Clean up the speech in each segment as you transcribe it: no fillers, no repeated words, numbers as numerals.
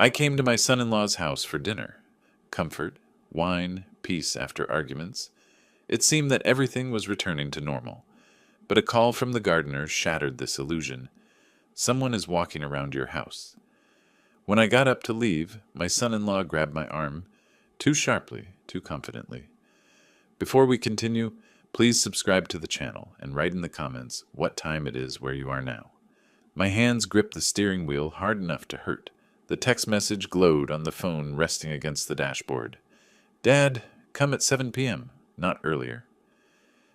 I came to my son-in-law's house for dinner. Comfort, wine, peace after arguments. It seemed that everything was returning to normal. But a call from the gardener shattered this illusion. Someone is walking around your house. When I got up to leave, my son-in-law grabbed my arm, too sharply, too confidently. Before we continue, please subscribe to the channel and write in the comments what time it is where you are now. My hands gripped the steering wheel hard enough to hurt. The text message glowed on the phone resting against the dashboard. Dad, come at 7 p.m., not earlier.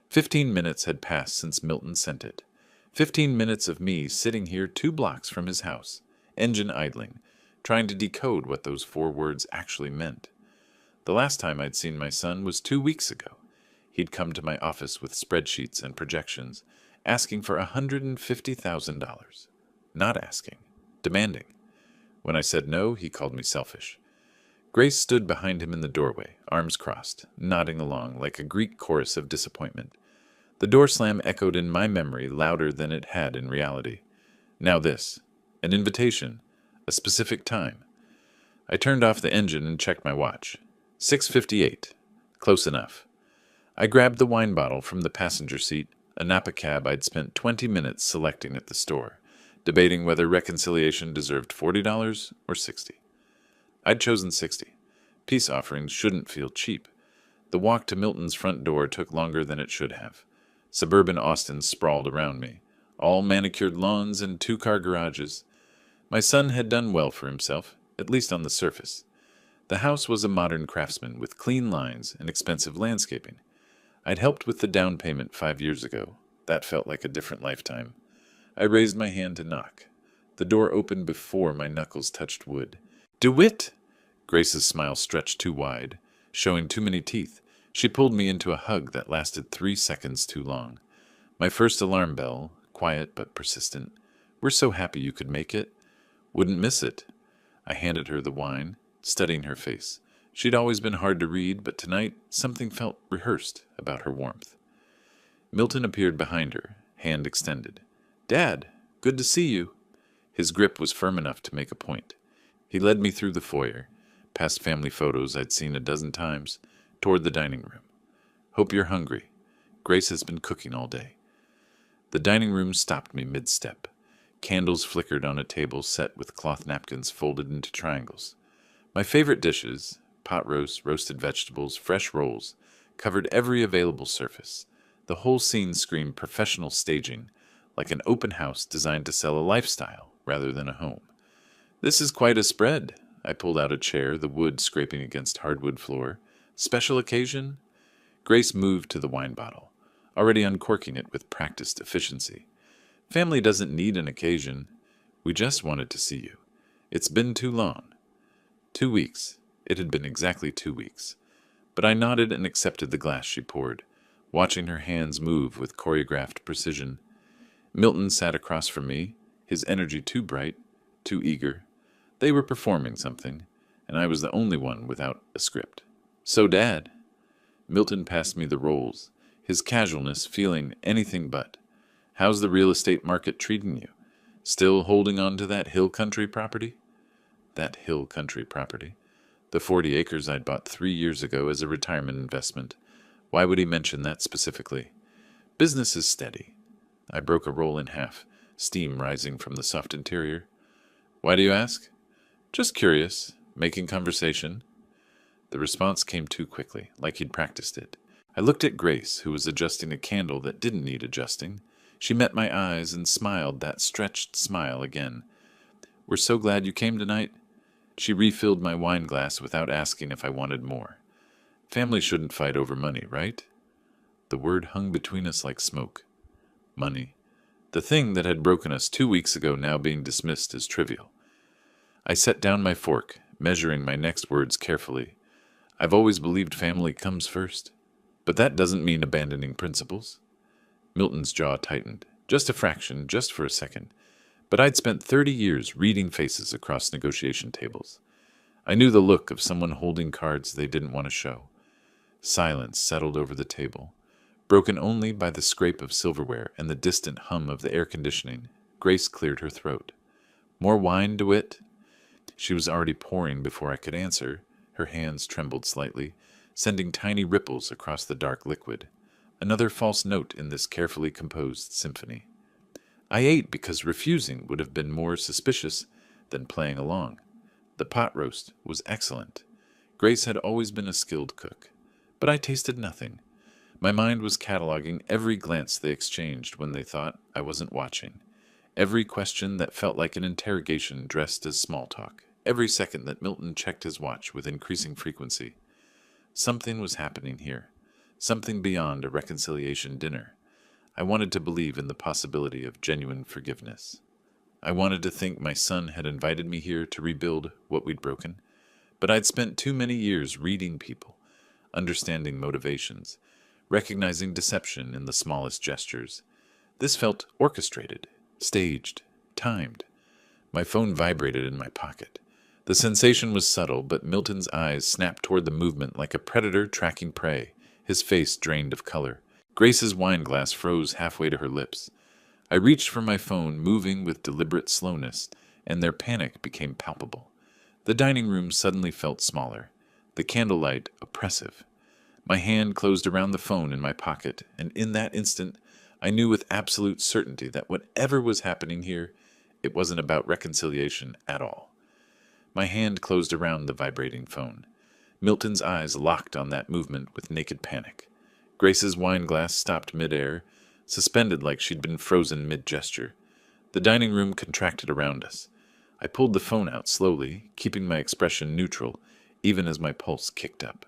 15 minutes had passed since Milton sent it. 15 minutes of me sitting here 2 blocks from his house, engine idling, trying to decode what those 4 words actually meant. The last time I'd seen my son was 2 weeks ago. He'd come to my office with spreadsheets and projections, asking for $150,000. Not asking, demanding. When I said no, he called me selfish. Grace stood behind him in the doorway, arms crossed, nodding along like a Greek chorus of disappointment. The door slam echoed in my memory louder than it had in reality. Now this, an invitation, a specific time. I turned off the engine and checked my watch. 6:58. Close enough. I grabbed the wine bottle from the passenger seat, a Napa cab I'd spent 20 minutes selecting at the store, debating whether reconciliation deserved $40 or $60. I'd chosen $60. Peace offerings shouldn't feel cheap. The walk to Milton's front door took longer than it should have. Suburban Austin sprawled around me, all manicured lawns and 2-car garages. My son had done well for himself, at least on the surface. The house was a modern craftsman with clean lines and expensive landscaping. I'd helped with the down payment 5 years ago. That felt like a different lifetime. I raised my hand to knock. The door opened before my knuckles touched wood. DeWitt! Grace's smile stretched too wide, showing too many teeth. She pulled me into a hug that lasted 3 seconds too long. My first alarm bell, quiet but persistent. We're so happy you could make it. Wouldn't miss it. I handed her the wine, studying her face. She'd always been hard to read, but tonight something felt rehearsed about her warmth. Milton appeared behind her, hand extended. Dad, good to see you. His grip was firm enough to make a point. He led me through the foyer, past family photos I'd seen a dozen times, toward the dining room. Hope you're hungry. Grace has been cooking all day. The dining room stopped me mid-step. Candles flickered on a table set with cloth napkins folded into triangles. My favorite dishes, pot roast, roasted vegetables, fresh rolls, covered every available surface. The whole scene screamed professional staging, like an open house designed to sell a lifestyle rather than a home. This is quite a spread. I pulled out a chair, the wood scraping against hardwood floor. Special occasion? Grace moved to the wine bottle, already uncorking it with practiced efficiency. Family doesn't need an occasion. We just wanted to see you. It's been too long. 2 weeks. It had been exactly 2 weeks. But I nodded and accepted the glass she poured, watching her hands move with choreographed precision. Milton sat across from me, his energy too bright, too eager. They were performing something, and I was the only one without a script. So, Dad. Milton passed me the rolls, his casualness feeling anything but. How's the real estate market treating you? Still holding on to that hill country property? That hill country property. The 40 acres I'd bought 3 years ago as a retirement investment. Why would he mention that specifically? Business is steady. I broke a roll in half, steam rising from the soft interior. Why do you ask? Just curious. Making conversation. The response came too quickly, like he'd practiced it. I looked at Grace, who was adjusting a candle that didn't need adjusting. She met my eyes and smiled that stretched smile again. We're so glad you came tonight. She refilled my wine glass without asking if I wanted more. Family shouldn't fight over money, right? The word hung between us like smoke. Money. The thing that had broken us 2 weeks ago now being dismissed as trivial. I set down my fork, measuring my next words carefully. I've always believed family comes first. But that doesn't mean abandoning principles. Milton's jaw tightened, just a fraction, just for a second. But I'd spent 30 years reading faces across negotiation tables. I knew the look of someone holding cards they didn't want to show. Silence settled over the table, broken only by the scrape of silverware and the distant hum of the air conditioning. Grace cleared her throat. More wine, DeWitt? She was already pouring before I could answer. Her hands trembled slightly, sending tiny ripples across the dark liquid. Another false note in this carefully composed symphony. I ate because refusing would have been more suspicious than playing along. The pot roast was excellent. Grace had always been a skilled cook, but I tasted nothing. My mind was cataloging every glance they exchanged when they thought I wasn't watching, every question that felt like an interrogation dressed as small talk, every second that Milton checked his watch with increasing frequency. Something was happening here, something beyond a reconciliation dinner. I wanted to believe in the possibility of genuine forgiveness. I wanted to think my son had invited me here to rebuild what we'd broken, but I'd spent too many years reading people, understanding motivations, recognizing deception in the smallest gestures. This felt orchestrated, staged, timed. My phone vibrated in my pocket. The sensation was subtle, but Milton's eyes snapped toward the movement like a predator tracking prey, his face drained of color. Grace's wine glass froze halfway to her lips. I reached for my phone, moving with deliberate slowness, and their panic became palpable. The dining room suddenly felt smaller, the candlelight oppressive. My hand closed around the phone in my pocket, and in that instant, I knew with absolute certainty that whatever was happening here, it wasn't about reconciliation at all. My hand closed around the vibrating phone. Milton's eyes locked on that movement with naked panic. Grace's wine glass stopped midair, suspended like she'd been frozen mid-gesture. The dining room contracted around us. I pulled the phone out slowly, keeping my expression neutral, even as my pulse kicked up.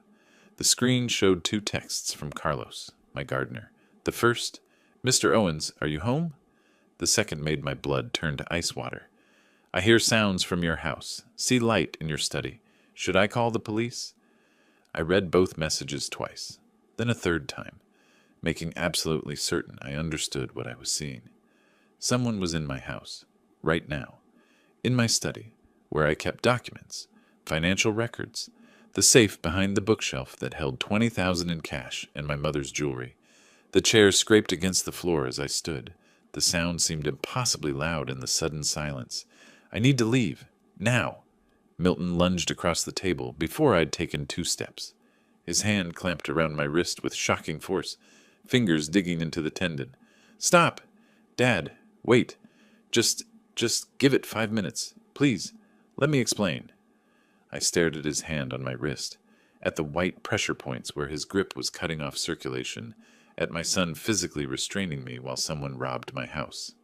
The screen showed 2 texts from Carlos, my gardener. The first, "Mr. Owens, are you home?" The second made my blood turn to ice water. "I hear sounds from your house. See light in your study. Should I call the police?" I read both messages twice, then a third time, making absolutely certain I understood what I was seeing. Someone was in my house, right now, in my study, where I kept documents, financial records, the safe behind the bookshelf that held $20,000 in cash and my mother's jewelry. The chair scraped against the floor as I stood. The sound seemed impossibly loud in the sudden silence. "I need to leave. Now." Milton lunged across the table before I'd taken 2 steps. His hand clamped around my wrist with shocking force, fingers digging into the tendon. "Stop! Dad, wait. Just give it 5 minutes. Please, let me explain." I stared at his hand on my wrist, at the white pressure points where his grip was cutting off circulation, at my son physically restraining me while someone robbed my house.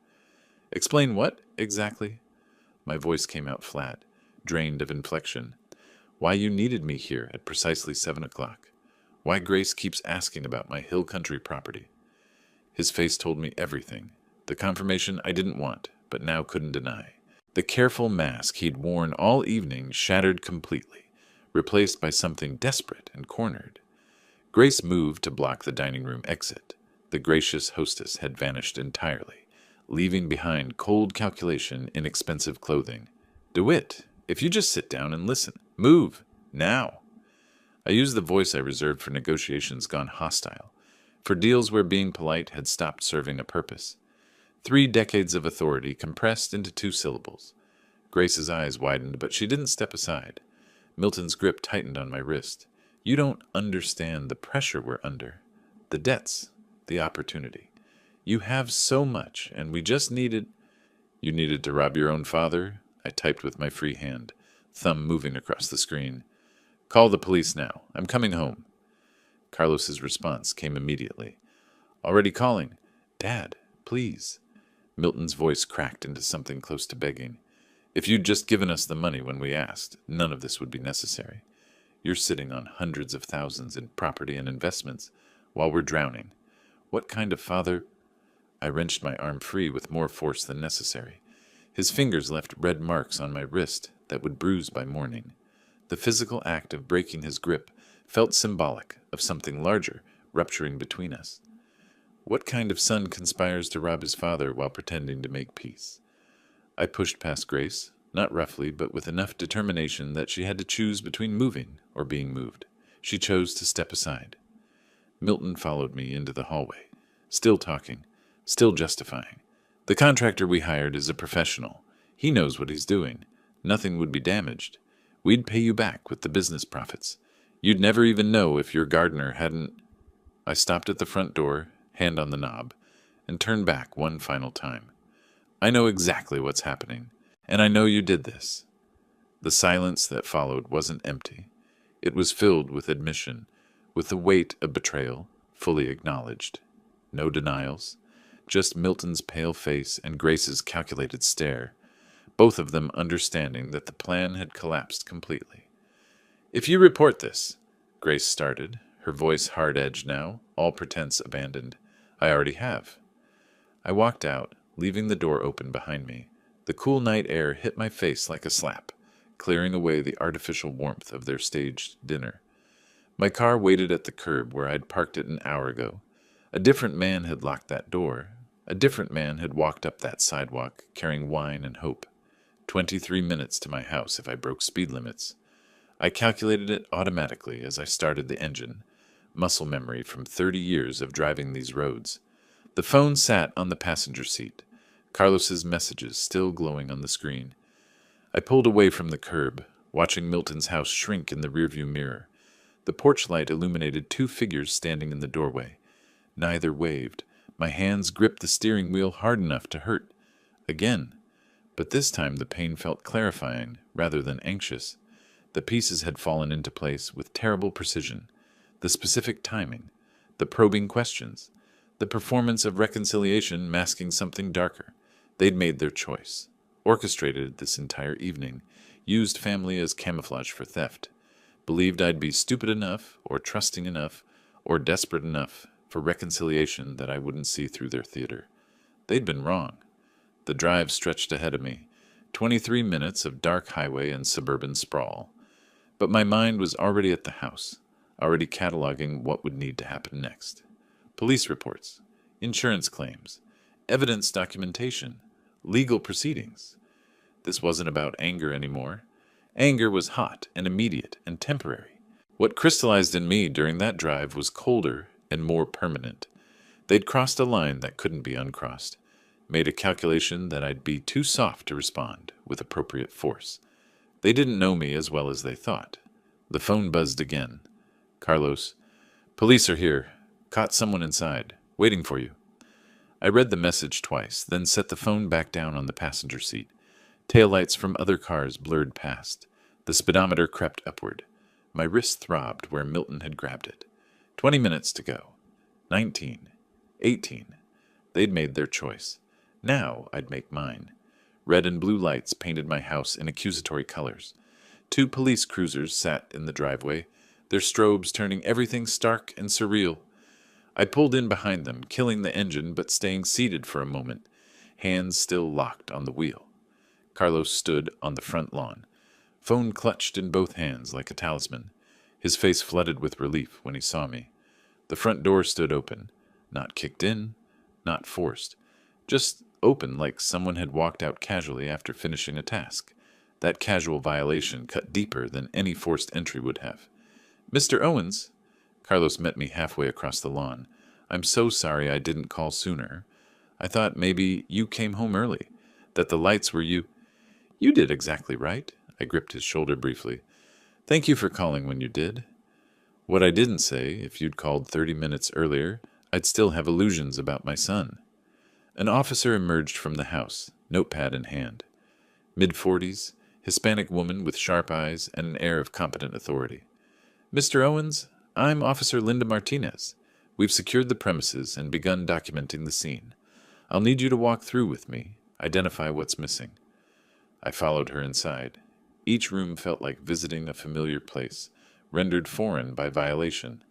"Explain what, exactly?" My voice came out flat, drained of inflection. "Why you needed me here at precisely 7 o'clock. Why Grace keeps asking about my hill country property." His face told me everything, the confirmation I didn't want, but now couldn't deny. The careful mask he'd worn all evening shattered completely, replaced by something desperate and cornered. Grace moved to block the dining room exit. The gracious hostess had vanished entirely, leaving behind cold calculation in expensive clothing. "DeWitt, if you just sit down and listen. Move. Now." I used the voice I reserved for negotiations gone hostile, for deals where being polite had stopped serving a purpose. 3 decades of authority compressed into 2 syllables. Grace's eyes widened, but she didn't step aside. Milton's grip tightened on my wrist. "You don't understand the pressure we're under. The debts, the opportunity. You have so much, and we just needed—" "You needed to rob your own father?" I typed with my free hand, thumb moving across the screen. "Call the police now. I'm coming home." Carlos's response came immediately. "Already calling. Dad, please." Milton's voice cracked into something close to begging. "If you'd just given us the money when we asked, none of this would be necessary. You're sitting on hundreds of thousands in property and investments while we're drowning. What kind of father—" I wrenched my arm free with more force than necessary. His fingers left red marks on my wrist that would bruise by morning. The physical act of breaking his grip felt symbolic of something larger rupturing between us. What kind of son conspires to rob his father while pretending to make peace? I pushed past Grace, not roughly, but with enough determination that she had to choose between moving or being moved. She chose to step aside. Milton followed me into the hallway, still talking, still justifying. "The contractor we hired is a professional. He knows what he's doing. Nothing would be damaged. We'd pay you back with the business profits. You'd never even know if your gardener hadn't. I stopped at the front door, hand on the knob, and turned back one final time. I know exactly what's happening, and I know you did this. The silence that followed wasn't empty. It was filled with admission, with the weight of betrayal, fully acknowledged. No denials, just Milton's pale face and Grace's calculated stare, both of them understanding that the plan had collapsed completely. "If you report this," Grace started, her voice hard-edged now, all pretense abandoned. "I already have." I walked out, leaving the door open behind me. The cool night air hit my face like a slap, clearing away the artificial warmth of their staged dinner. My car waited at the curb where I'd parked it an hour ago. A different man had locked that door. A different man had walked up that sidewalk, carrying wine and hope. 23 minutes to my house if I broke speed limits. I calculated it automatically as I started the engine, muscle memory from 30 years of driving these roads. The phone sat on the passenger seat, Carlos's messages still glowing on the screen. I pulled away from the curb, watching Milton's house shrink in the rearview mirror. The porch light illuminated two figures standing in the doorway. Neither waved. My hands gripped the steering wheel hard enough to hurt. Again. But this time the pain felt clarifying rather than anxious. The pieces had fallen into place with terrible precision. The specific timing. The probing questions. The performance of reconciliation masking something darker. They'd made their choice. Orchestrated this entire evening. Used family as camouflage for theft. Believed I'd be stupid enough, or trusting enough, or desperate enough for reconciliation that I wouldn't see through their theater. They'd been wrong. The drive stretched ahead of me. 23 minutes of dark highway and suburban sprawl. But my mind was already at the house, already cataloging what would need to happen next. Police reports, insurance claims, evidence documentation, legal proceedings. This wasn't about anger anymore. Anger was hot and immediate and temporary. What crystallized in me during that drive was colder and more permanent. They'd crossed a line that couldn't be uncrossed, made a calculation that I'd be too soft to respond with appropriate force. They didn't know me as well as they thought. The phone buzzed again. "Carlos, police are here. Caught someone inside. Waiting for you." I read the message twice, then set the phone back down on the passenger seat. Taillights from other cars blurred past. The speedometer crept upward. My wrist throbbed where Milton had grabbed it. 20 minutes to go. 19. 18. They'd made their choice. Now I'd make mine. Red and blue lights painted my house in accusatory colors. 2 police cruisers sat in the driveway, their strobes turning everything stark and surreal. I pulled in behind them, killing the engine but staying seated for a moment, hands still locked on the wheel. Carlos stood on the front lawn, phone clutched in both hands like a talisman, his face flooded with relief when he saw me. The front door stood open, not kicked in, not forced, just open like someone had walked out casually after finishing a task. That casual violation cut deeper than any forced entry would have. "Mr. Owens," Carlos met me halfway across the lawn. "I'm so sorry I didn't call sooner. I thought maybe you came home early, that the lights were you." "You did exactly right." I gripped his shoulder briefly. "Thank you for calling when you did. What I didn't say, if you'd called 30 minutes earlier, I'd still have illusions about my son." An officer emerged from the house, notepad in hand. Mid-40s, Hispanic woman with sharp eyes and an air of competent authority. "Mr. Owens, I'm Officer Linda Martinez. We've secured the premises and begun documenting the scene. I'll need you to walk through with me, identify what's missing." I followed her inside. Each room felt like visiting a familiar place, rendered foreign by violation.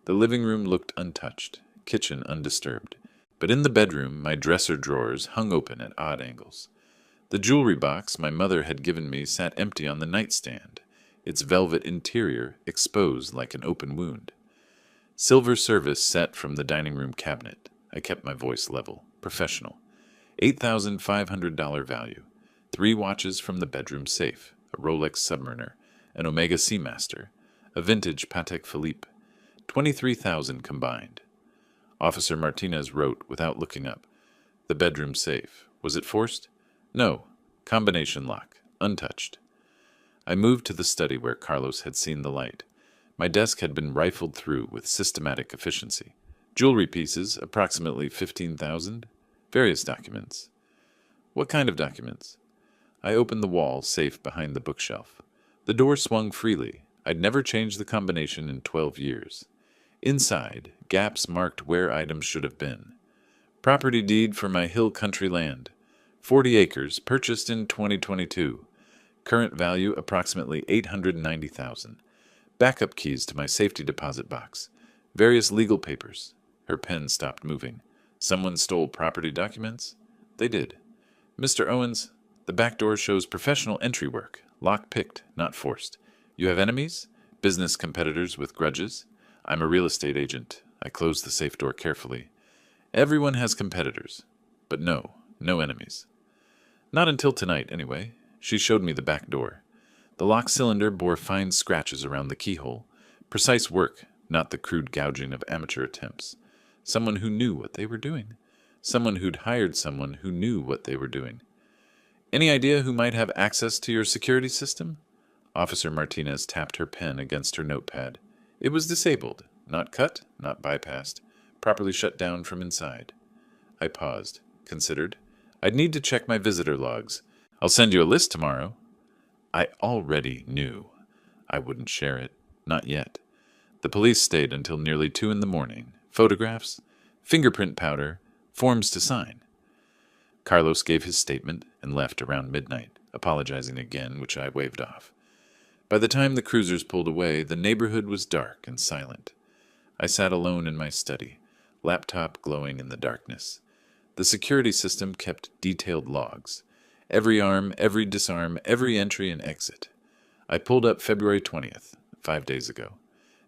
The living room looked untouched, kitchen undisturbed. But in the bedroom, my dresser drawers hung open at odd angles. The jewelry box my mother had given me sat empty on the nightstand, its velvet interior exposed like an open wound. Silver service set from the dining room cabinet. I kept my voice level, professional. $8,500 value. 3 watches from the bedroom safe, a Rolex Submariner, an Omega Seamaster, a vintage Patek Philippe. 23,000 combined. Officer Martinez wrote without looking up. "The bedroom safe. Was it forced?" "No. Combination lock. untouched. I moved to the study where Carlos had seen the light. My desk had been rifled through with systematic efficiency. Jewelry pieces, approximately 15,000. Various documents. What kind of documents? I opened the wall safe behind the bookshelf. The door swung freely. I'd never changed the combination in 12 years. Inside, gaps marked where items should have been. Property deed for my hill country land. 40 acres, purchased in 2022. Current value approximately $890,000. Backup keys to my safety deposit box. Various legal papers. Her pen stopped moving. Someone stole property documents? They did. Mr. Owens, the back door shows professional entry work. Lock-picked, not forced. You have enemies? Business competitors with grudges? I'm a real estate agent. I closed the safe door carefully. Everyone has competitors. But no enemies. Not until tonight, anyway. She showed me the back door. The lock cylinder bore fine scratches around the keyhole. Precise work, not the crude gouging of amateur attempts. Someone who knew what they were doing. Someone who'd hired someone who knew what they were doing. Any idea who might have access to your security system? Officer Martinez tapped her pen against her notepad. It was disabled, not cut, not bypassed, properly shut down from inside. I paused, considered. I'd need to check my visitor logs. I'll send you a list tomorrow. I already knew. I wouldn't share it. Not yet. The police stayed until nearly 2 a.m. Photographs, fingerprint powder, forms to sign. Carlos gave his statement and left around midnight, apologizing again, which I waved off. By the time the cruisers pulled away, the neighborhood was dark and silent. I sat alone in my study, laptop glowing in the darkness. The security system kept detailed logs. Every arm, every disarm, every entry and exit. I pulled up February 20th, 5 days ago.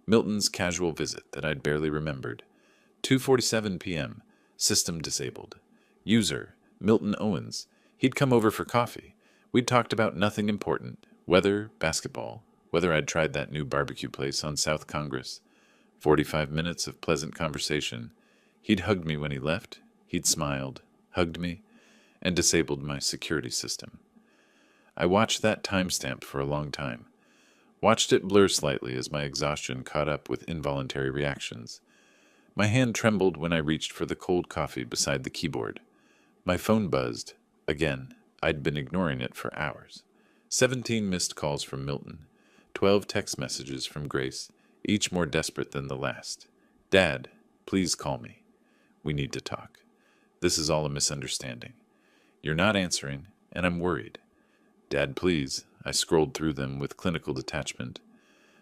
Milton's casual visit that I'd barely remembered. 2:47 p.m., system disabled. User, Milton Owens. He'd come over for coffee. We'd talked about nothing important. Weather, basketball, whether I'd tried that new barbecue place on South Congress. 45 minutes of pleasant conversation. He'd hugged me when he left. He'd smiled, hugged me, and disabled my security system. I watched that timestamp for a long time. Watched it blur slightly as my exhaustion caught up with involuntary reactions. My hand trembled when I reached for the cold coffee beside the keyboard. My phone buzzed. Again, I'd been ignoring it for hours. 17 missed calls from Milton. 12 text messages from Grace, each more desperate than the last. Dad, please call me. We need to talk. This is all a misunderstanding. You're not answering, and I'm worried. Dad, please. I scrolled through them with clinical detachment.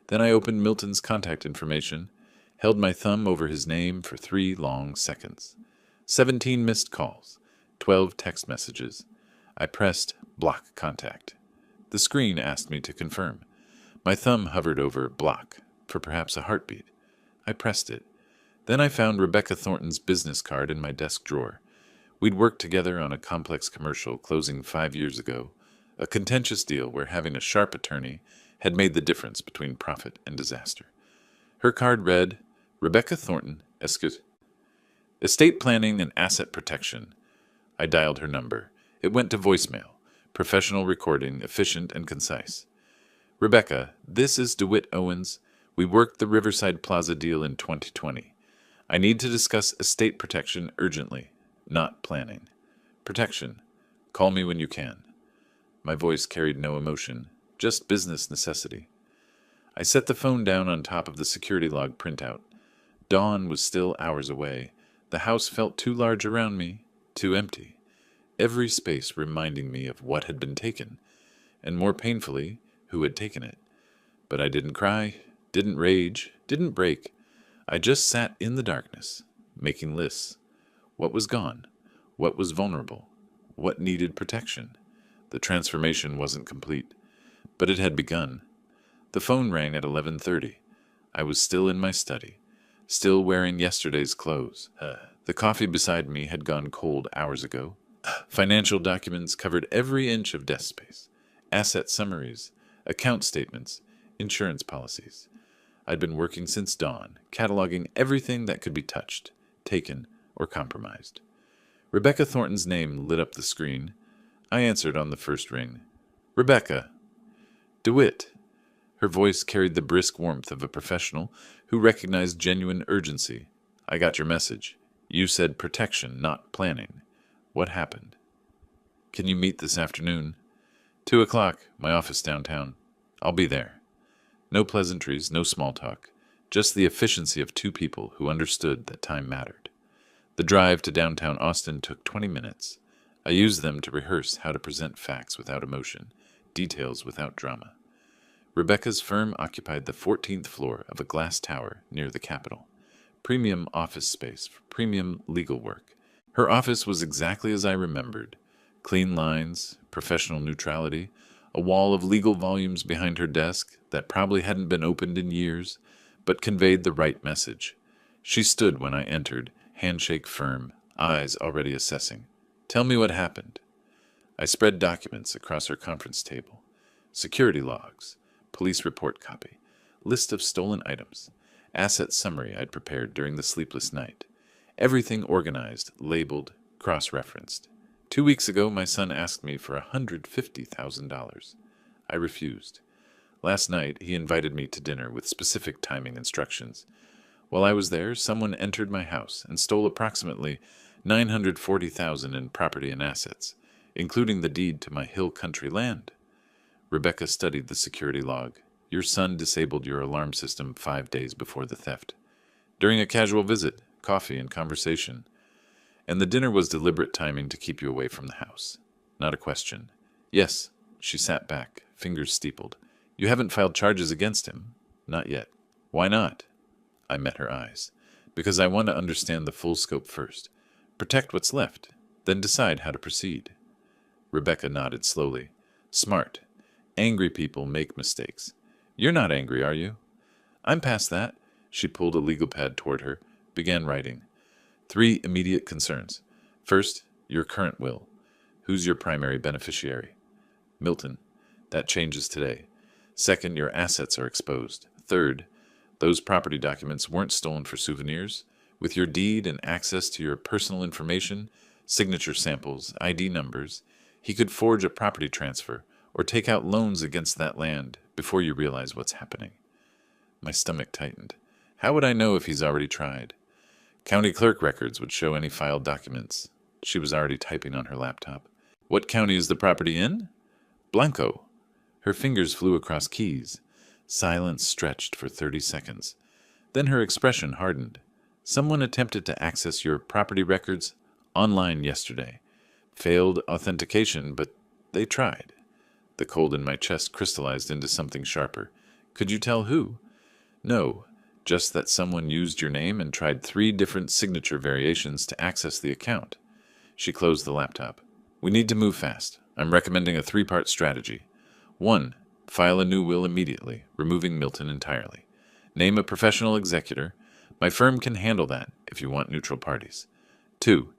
Then I opened Milton's contact information, held my thumb over his name for 3 long seconds. 17 missed calls, 12 text messages. I pressed block contact. The screen asked me to confirm. My thumb hovered over block for perhaps a heartbeat. I pressed it. Then I found Rebecca Thornton's business card in my desk drawer. We'd worked together on a complex commercial closing 5 years ago, a contentious deal where having a sharp attorney had made the difference between profit and disaster. Her card read, Rebecca Thornton, Estate Planning and Asset Protection. I dialed her number. It went to voicemail. Professional recording, efficient and concise. Rebecca, this is DeWitt Owens. We worked the Riverside Plaza deal in 2020. I need to discuss estate protection urgently, not planning. Protection. Call me when you can. My voice carried no emotion, just business necessity. I set the phone down on top of the security log printout. Dawn was still hours away. The house felt too large around me, too empty. Every space reminding me of what had been taken, and more painfully, who had taken it. But I didn't cry, didn't rage, didn't break. I just sat in the darkness, making lists. What was gone? What was vulnerable? What needed protection? The transformation wasn't complete, but it had begun. The phone rang at 11:30. I was still in my study, still wearing yesterday's clothes. The coffee beside me had gone cold hours ago. Financial documents covered every inch of desk space. Asset summaries, account statements, insurance policies. I'd been working since dawn, cataloging everything that could be touched, taken, or compromised. Rebecca Thornton's name lit up the screen. I answered on the first ring. Rebecca. DeWitt. Her voice carried the brisk warmth of a professional who recognized genuine urgency. I got your message. You said protection, not planning. What happened? Can you meet this afternoon? 2 o'clock, my office downtown. I'll be there. No pleasantries, no small talk. Just the efficiency of two people who understood that time mattered. The drive to downtown Austin took 20 minutes. I used them to rehearse how to present facts without emotion, details without drama. Rebecca's firm occupied the 14th floor of a glass tower near the Capitol. Premium office space for premium legal work. Her office was exactly as I remembered. Clean lines, professional neutrality, a wall of legal volumes behind her desk that probably hadn't been opened in years, but conveyed the right message. She stood when I entered, handshake firm, eyes already assessing. Tell me what happened. I spread documents across her conference table. Security logs, police report copy, list of stolen items, asset summary I'd prepared during the sleepless night. Everything organized, labeled, cross-referenced. 2 weeks ago, my son asked me for $150,000. I refused. Last night, he invited me to dinner with specific timing instructions. While I was there, someone entered my house and stole approximately $940,000 in property and assets, including the deed to my hill country land. Rebecca studied the security log. Your son disabled your alarm system 5 days before the theft. During a casual visit, coffee and conversation. And the dinner was deliberate timing to keep you away from the house. Not a question. Yes, she sat back, fingers steepled. You haven't filed charges against him? Not yet. Why not? I met her eyes. Because I want to understand the full scope first. Protect what's left, then decide how to proceed. Rebecca nodded slowly. Smart. Angry people make mistakes. You're not angry, are you? I'm past that. She pulled a legal pad toward her, began writing. 3 immediate concerns. First, your current will. Who's your primary beneficiary? Milton. That changes today. Second, your assets are exposed. Third, those property documents weren't stolen for souvenirs. With your deed and access to your personal information, signature samples, ID numbers, he could forge a property transfer or take out loans against that land before you realize what's happening. My stomach tightened. How would I know if he's already tried? County clerk records would show any filed documents. She was already typing on her laptop. What county is the property in? Blanco. Her fingers flew across keys. Silence stretched for 30 seconds. Then her expression hardened. Someone attempted to access your property records online yesterday. Failed authentication, but they tried. The cold in my chest crystallized into something sharper. Could you tell who? No, just that someone used your name and tried 3 different signature variations to access the account. She closed the laptop. We need to move fast. I'm recommending a 3-part strategy. 1. File a new will immediately, removing Milton entirely. Name a professional executor. My firm can handle that if you want neutral parties. 2.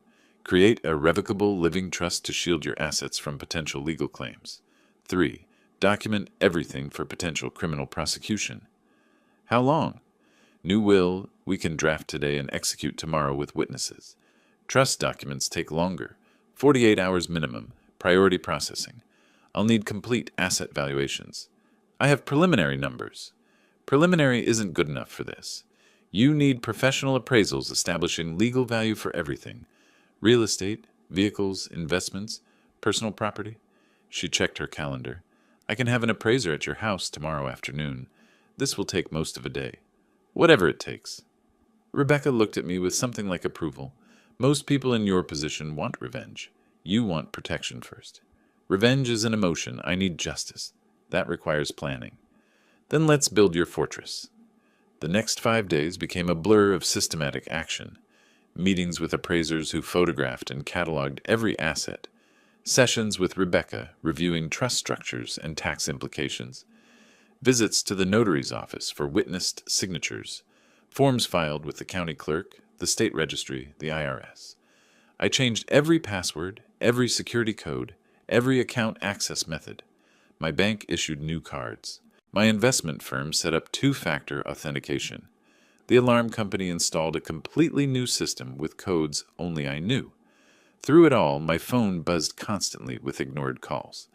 Create a revocable living trust to shield your assets from potential legal claims. 3. Document everything for potential criminal prosecution. How long? New will we can draft today and execute tomorrow with witnesses. Trust documents take longer. 48 hours minimum. Priority processing. I'll need complete asset valuations. I have preliminary numbers. Preliminary isn't good enough for this. You need professional appraisals establishing legal value for everything. Real estate, vehicles, investments, personal property. She checked her calendar. I can have an appraiser at your house tomorrow afternoon. This will take most of a day. Whatever it takes. Rebecca looked at me with something like approval. Most people in your position want revenge. You want protection first. Revenge is an emotion. I need justice. That requires planning. Then let's build your fortress. The next 5 days became a blur of systematic action. Meetings with appraisers who photographed and cataloged every asset. Sessions with Rebecca reviewing trust structures and tax implications. Visits to the notary's office for witnessed signatures. Forms filed with the county clerk, the state registry, the IRS. I changed every password, every security code, every account access method. My bank issued new cards. My investment firm set up 2-factor authentication. The alarm company installed a completely new system with codes only I knew. Through it all, my phone buzzed constantly with ignored calls.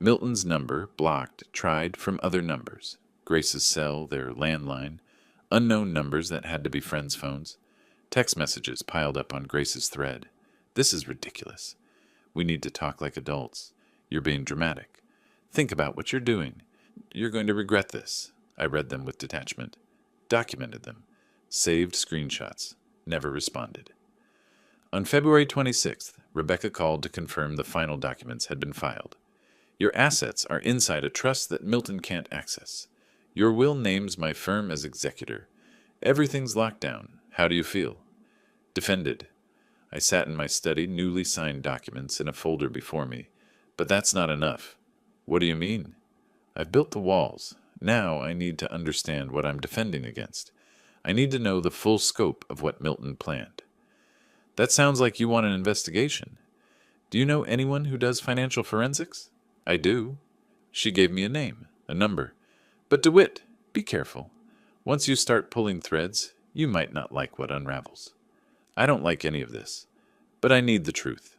Milton's number blocked, tried from other numbers. Grace's cell, their landline, unknown numbers that had to be friends' phones. Text messages piled up on Grace's thread. This is ridiculous. We need to talk like adults. You're being dramatic. Think about what you're doing. You're going to regret this. I read them with detachment. Documented them. Saved screenshots. Never responded. On February 26th, Rebecca called to confirm the final documents had been filed. Your assets are inside a trust that Milton can't access. Your will names my firm as executor. Everything's locked down. How do you feel? Defended. I sat in my study, newly signed documents in a folder before me. But that's not enough. What do you mean? I've built the walls. Now I need to understand what I'm defending against. I need to know the full scope of what Milton planned. That sounds like you want an investigation. Do you know anyone who does financial forensics? I do. She gave me a name, a number. But DeWitt, be careful. Once you start pulling threads, you might not like what unravels. I don't like any of this, but I need the truth.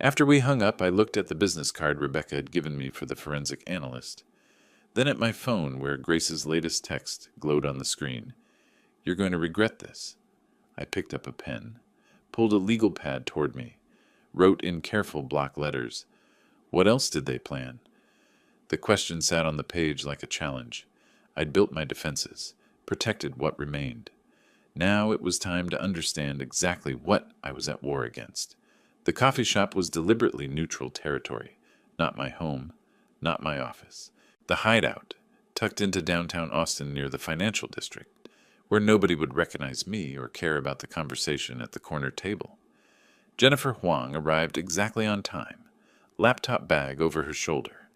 After we hung up, I looked at the business card Rebecca had given me for the forensic analyst, then at my phone where Grace's latest text glowed on the screen. You're going to regret this. I picked up a pen, pulled a legal pad toward me, wrote in careful block letters. What else did they plan? The question sat on the page like a challenge. I'd built my defenses, protected what remained. Now it was time to understand exactly what I was at war against. The coffee shop was deliberately neutral territory, not my home, not my office. The hideout, tucked into downtown Austin near the financial district, where nobody would recognize me or care about the conversation at the corner table. Jennifer Huang arrived exactly on time, laptop bag over her shoulder,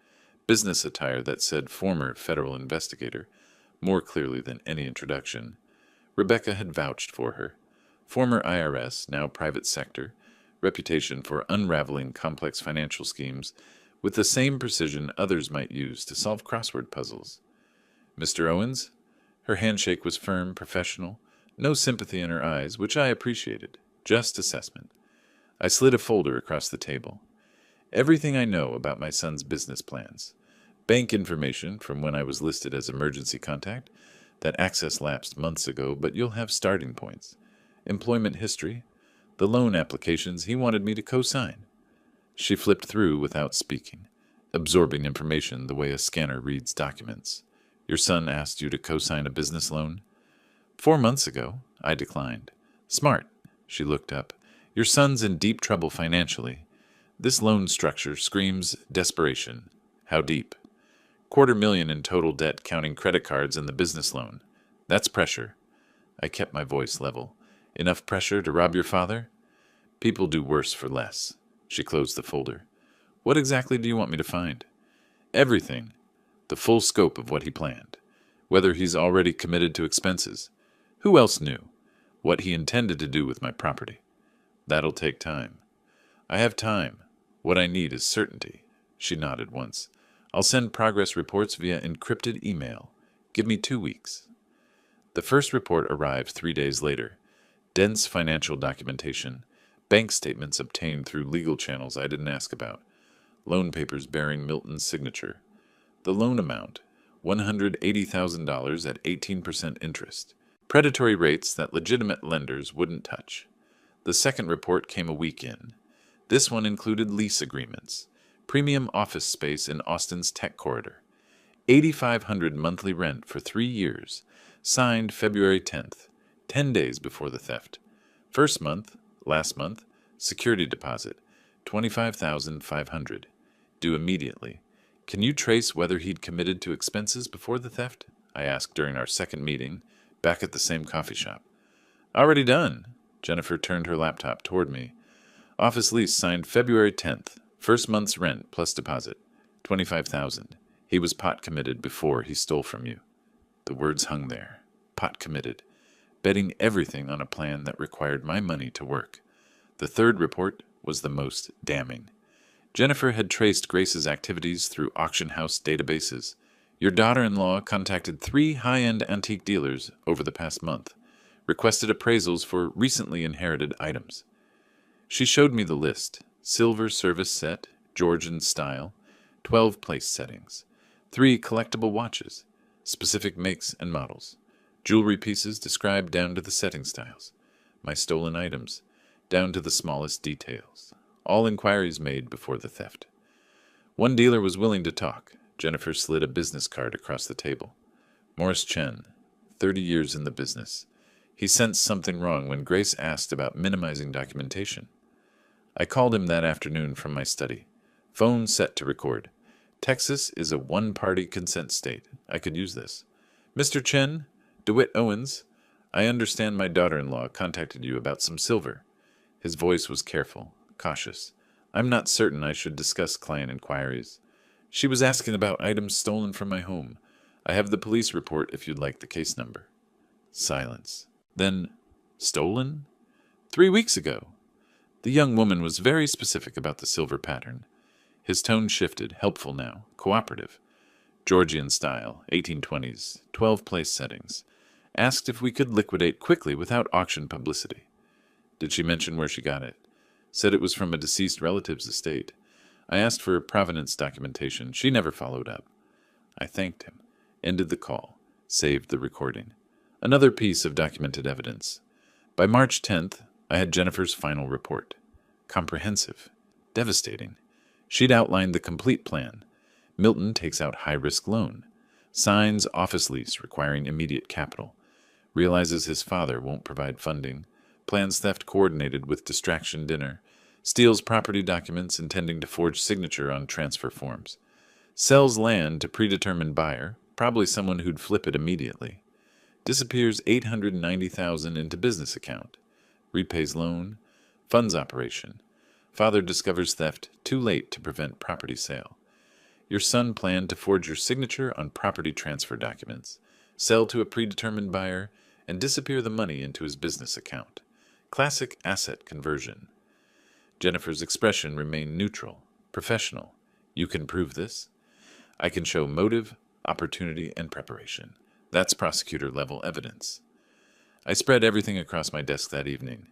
business attire that said former federal investigator, more clearly than any introduction. Rebecca had vouched for her. Former IRS, now private sector, reputation for unraveling complex financial schemes with the same precision others might use to solve crossword puzzles. Mr. Owens? Her handshake was firm, professional, no sympathy in her eyes, which I appreciated, just assessment. I slid a folder across the table. Everything I know about my son's business plans. Bank information from when I was listed as emergency contact. That access lapsed months ago, but you'll have starting points. Employment history. The loan applications he wanted me to co-sign. She flipped through without speaking, absorbing information the way a scanner reads documents. Your son asked you to co-sign a business loan? 4 months ago, I declined. Smart. She looked up. Your son's in deep trouble financially. This loan structure screams desperation. How deep? $250,000 in total debt counting credit cards and the business loan. That's pressure. I kept my voice level. Enough pressure to rob your father? People do worse for less. She closed the folder. What exactly do you want me to find? Everything. The full scope of what he planned. Whether he's already committed to expenses. Who else knew? What he intended to do with my property. That'll take time. I have time. What I need is certainty. She nodded once. I'll send progress reports via encrypted email. Give me 2 weeks. The first report arrived 3 days later. Dense financial documentation. Bank statements obtained through legal channels I didn't ask about. Loan papers bearing Milton's signature. The loan amount, $180,000 at 18% interest. Predatory rates that legitimate lenders wouldn't touch. The second report came a week in. This one included lease agreements. Premium office space in Austin's tech corridor. $8,500 monthly rent for 3 years. Signed February 10th, 10 days before the theft. First month, last month, security deposit, $25,500. Due immediately. Can you trace whether he'd committed to expenses before the theft? I asked during our second meeting, back at the same coffee shop. Already done. Jennifer turned her laptop toward me. Office lease signed February 10th. First month's rent plus deposit, $25,000. He was pot committed before he stole from you. The words hung there. Pot committed. Betting everything on a plan that required my money to work. The third report was the most damning. Jennifer had traced Grace's activities through auction house databases. Your daughter-in-law contacted 3 high-end antique dealers over the past month, requested appraisals for recently inherited items. She showed me the list. Silver service set, Georgian style, 12 place settings, 3 collectible watches, specific makes and models, jewelry pieces described down to the setting styles, my stolen items, down to the smallest details. All inquiries made before the theft. One dealer was willing to talk. Jennifer slid a business card across the table. Morris Chen, 30 years in the business. He sensed something wrong when Grace asked about minimizing documentation. I called him that afternoon from my study. Phone set to record. Texas is a one-party consent state. I could use this. Mr. Chen, DeWitt Owens, I understand my daughter-in-law contacted you about some silver. His voice was careful, cautious. I'm not certain I should discuss client inquiries. She was asking about items stolen from my home. I have the police report if you'd like the case number. Silence. Then, stolen? 3 weeks ago. The young woman was very specific about the silver pattern. His tone shifted, helpful now, cooperative. Georgian style, 1820s, 12 place settings. Asked if we could liquidate quickly without auction publicity. Did she mention where she got it? Said it was from a deceased relative's estate. I asked for provenance documentation. She never followed up. I thanked him, ended the call, saved the recording. Another piece of documented evidence. By March 10th, I had Jennifer's final report. Comprehensive. Devastating. She'd outlined the complete plan. Milton takes out high-risk loan. Signs office lease requiring immediate capital. Realizes his father won't provide funding. Plans theft coordinated with distraction dinner. Steals property documents intending to forge signature on transfer forms. Sells land to predetermined buyer, probably someone who'd flip it immediately. Disappears $890,000 into business account. Repays loan. Funds operation. Father discovers theft too late to prevent property sale. Your son planned to forge your signature on property transfer documents, sell to a predetermined buyer, and disappear the money into his business account. Classic asset conversion. Jennifer's expression remained neutral, professional. You can prove this? I can show motive, opportunity, and preparation. That's prosecutor-level evidence. I spread everything across my desk that evening.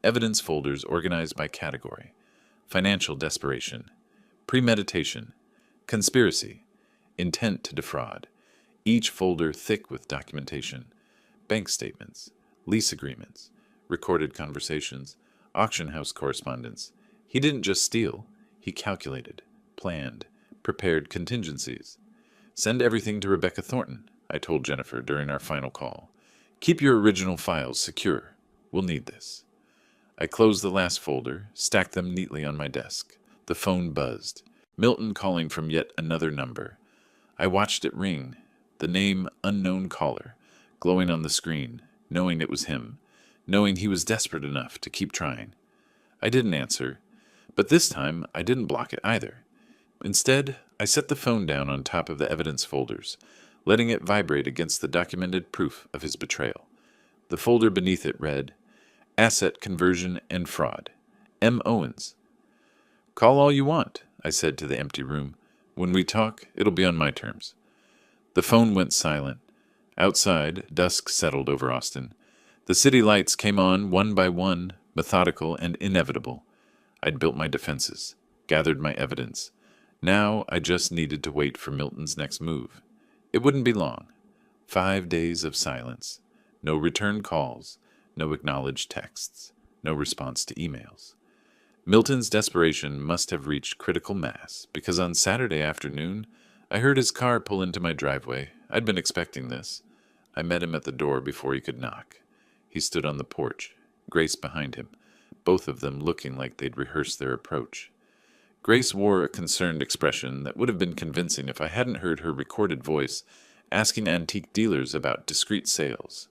Evidence folders organized by category. Financial desperation. Premeditation. Conspiracy. Intent to defraud. Each folder thick with documentation. Bank statements. Lease agreements. Recorded conversations. Auction house correspondence. He didn't just steal. He calculated, planned, prepared contingencies. Send everything to Rebecca Thornton, I told Jennifer during our final call. Keep your original files secure. We'll need this. I closed the last folder, stacked them neatly on my desk. The phone buzzed. Milton calling from yet another number. I watched it ring, the name unknown caller, glowing on the screen, knowing it was him, knowing he was desperate enough to keep trying. I didn't answer, but this time I didn't block it either. Instead, I set the phone down on top of the evidence folders, letting it vibrate against the documented proof of his betrayal. The folder beneath it read, Asset Conversion and Fraud. M. Owens. Call all you want, I said to the empty room. When we talk, it'll be on my terms. The phone went silent. Outside, dusk settled over Austin. The city lights came on one by one, methodical and inevitable. I'd built my defenses, gathered my evidence. Now I just needed to wait for Milton's next move. It wouldn't be long. 5 days of silence. No return calls. No acknowledged texts. No response to emails. Milton's desperation must have reached critical mass, because on Saturday afternoon, I heard his car pull into my driveway. I'd been expecting this. I met him at the door before he could knock. He stood on the porch, Grace behind him, both of them looking like they'd rehearsed their approach. Grace wore a concerned expression that would have been convincing if I hadn't heard her recorded voice asking antique dealers about discreet sales.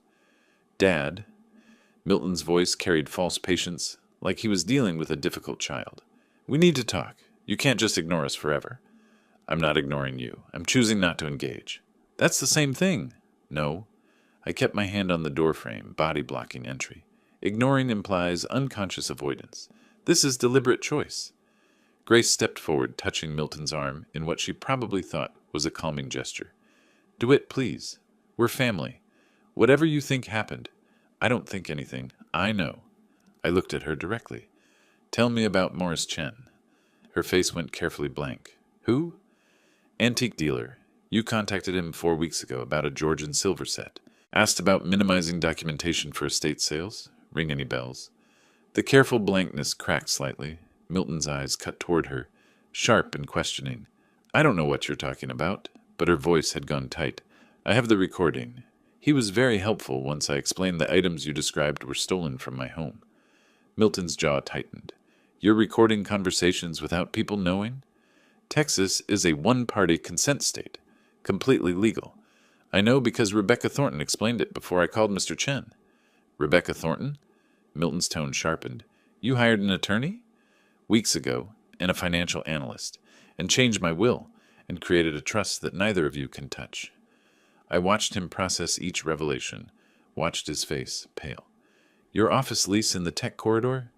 Dad, Milton's voice carried false patience, like he was dealing with a difficult child. We need to talk. You can't just ignore us forever. I'm not ignoring you. I'm choosing not to engage. That's the same thing. No. I kept my hand on the doorframe, body blocking entry. Ignoring implies unconscious avoidance. This is deliberate choice. Grace stepped forward, touching Milton's arm in what she probably thought was a calming gesture. DeWitt, please. We're family. Whatever you think happened, I don't think anything. I know. I looked at her directly. Tell me about Morris Chen. Her face went carefully blank. Who? Antique dealer. You contacted him 4 weeks ago about a Georgian silver set. Asked about minimizing documentation for estate sales. Ring any bells? The careful blankness cracked slightly. Milton's eyes cut toward her, sharp and questioning. I don't know what you're talking about, but her voice had gone tight. I have the recording. He was very helpful once I explained the items you described were stolen from my home. Milton's jaw tightened. You're recording conversations without people knowing? Texas is a one-party consent state, completely legal. I know because Rebecca Thornton explained it before I called Mr. Chen. Rebecca Thornton? Milton's tone sharpened. You hired an attorney? Weeks ago, and a financial analyst, and changed my will, and created a trust that neither of you can touch. I watched him process each revelation, watched his face pale. Your office lease in the tech corridor?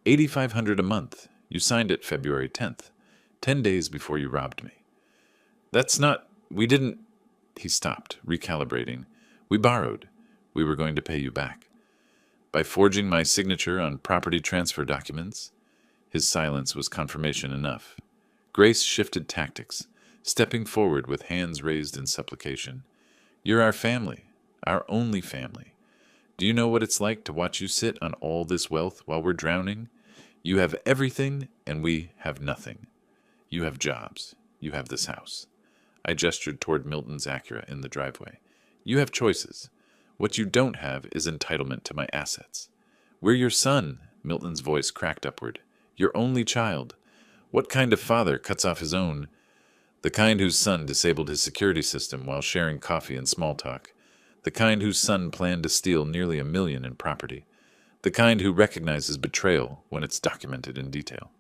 $8,500 a month. You signed it February 10th, 10 days before you robbed me. That's not... We didn't... He stopped, recalibrating. We borrowed. We were going to pay you back. By forging my signature on property transfer documents. His silence was confirmation enough. Grace shifted tactics, stepping forward with hands raised in supplication. You're our family, our only family. Do you know what it's like to watch you sit on all this wealth while we're drowning? You have everything, and we have nothing. You have jobs. You have this house. I gestured toward Milton's Acura in the driveway. You have choices. What you don't have is entitlement to my assets. We're your son, Milton's voice cracked upward. Your only child. What kind of father cuts off his own? The kind whose son disabled his security system while sharing coffee and small talk. The kind whose son planned to steal nearly $1 million in property. The kind who recognizes betrayal when it's documented in detail.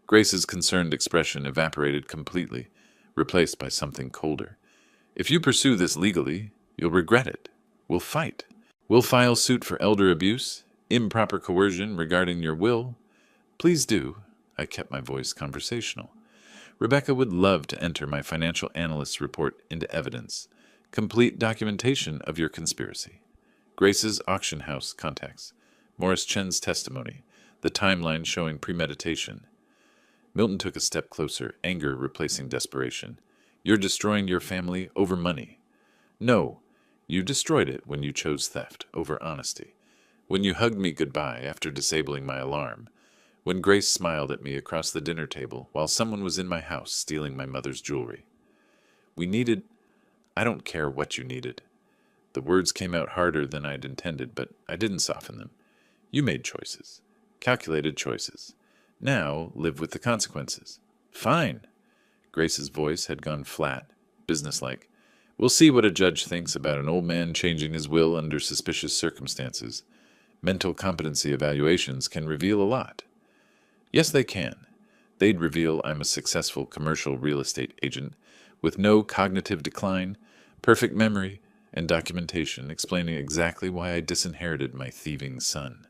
Grace's concerned expression evaporated completely, replaced by something colder. If you pursue this legally, you'll regret it. We'll fight. We'll file suit for elder abuse, improper coercion regarding your will. Please do. I kept my voice conversational. Rebecca would love to enter my financial analyst's report into evidence. Complete documentation of your conspiracy. Grace's auction house contacts. Morris Chen's testimony. The timeline showing premeditation. Milton took a step closer, anger replacing desperation. You're destroying your family over money. No, you destroyed it when you chose theft over honesty. When you hugged me goodbye after disabling my alarm. When Grace smiled at me across the dinner table while someone was in my house stealing my mother's jewelry. We needed... I don't care what you needed. The words came out harder than I'd intended, but I didn't soften them. You made choices. Calculated choices. Now, live with the consequences. Fine. Grace's voice had gone flat, businesslike. We'll see what a judge thinks about an old man changing his will under suspicious circumstances. Mental competency evaluations can reveal a lot. Yes, they can. They'd reveal I'm a successful commercial real estate agent with no cognitive decline, perfect memory, and documentation explaining exactly why I disinherited my thieving son.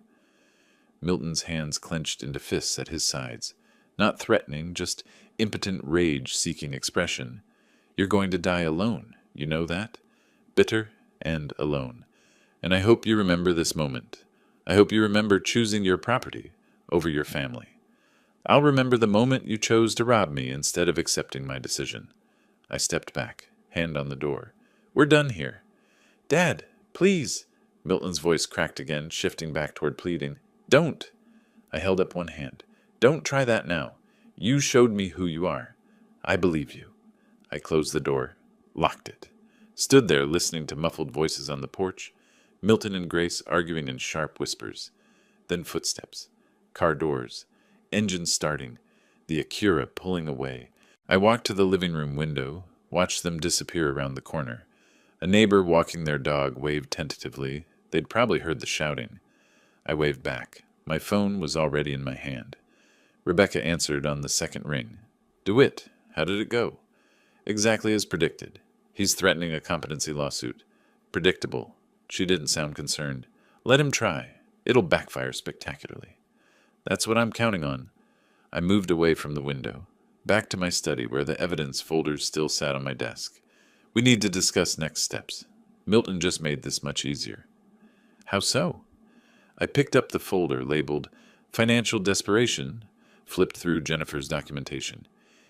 Milton's hands clenched into fists at his sides, not threatening, just impotent rage seeking expression. You're going to die alone, you know that? Bitter and alone. And I hope you remember this moment. I hope you remember choosing your property over your family. I'll remember the moment you chose to rob me instead of accepting my decision. I stepped back, hand on the door. We're done here. Dad, please. Milton's voice cracked again, shifting back toward pleading. Don't. I held up one hand. Don't try that now. You showed me who you are. I believe you. I closed the door, locked it, stood there listening to muffled voices on the porch, Milton and Grace arguing in sharp whispers. Then footsteps, car doors, engine starting, the Acura pulling away. I walked to the living room window, watched them disappear around the corner. A neighbor walking their dog waved tentatively. They'd probably heard the shouting. I waved back. My phone was already in my hand. Rebecca answered on the second ring. DeWitt, how did it go? Exactly as predicted. He's threatening a competency lawsuit. Predictable. She didn't sound concerned. Let him try. It'll backfire spectacularly. That's what I'm counting on. I moved away from the window, back to my study where the evidence folders still sat on my desk. We need to discuss next steps. Milton just made this much easier. How so? I picked up the folder labeled Financial Desperation, flipped through Jennifer's documentation.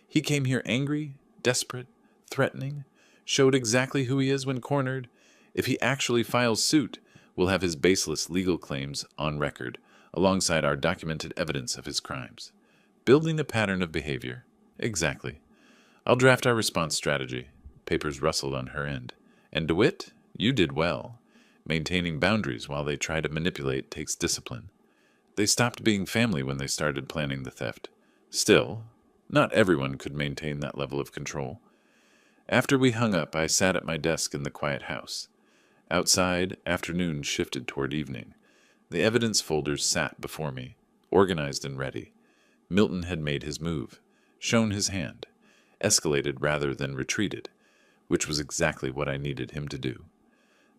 He came here angry, desperate, threatening, showed exactly who he is when cornered. If he actually files suit, we'll have his baseless legal claims on record, alongside our documented evidence of his crimes. Building a pattern of behavior. Exactly. I'll draft our response strategy. Papers rustled on her end. And DeWitt, you did well. Maintaining boundaries while they try to manipulate takes discipline. They stopped being family when they started planning the theft. Still, not everyone could maintain that level of control. After we hung up, I sat at my desk in the quiet house. Outside, afternoon shifted toward evening. The evidence folders sat before me, organized and ready. Milton had made his move, shown his hand, escalated rather than retreated, which was exactly what I needed him to do.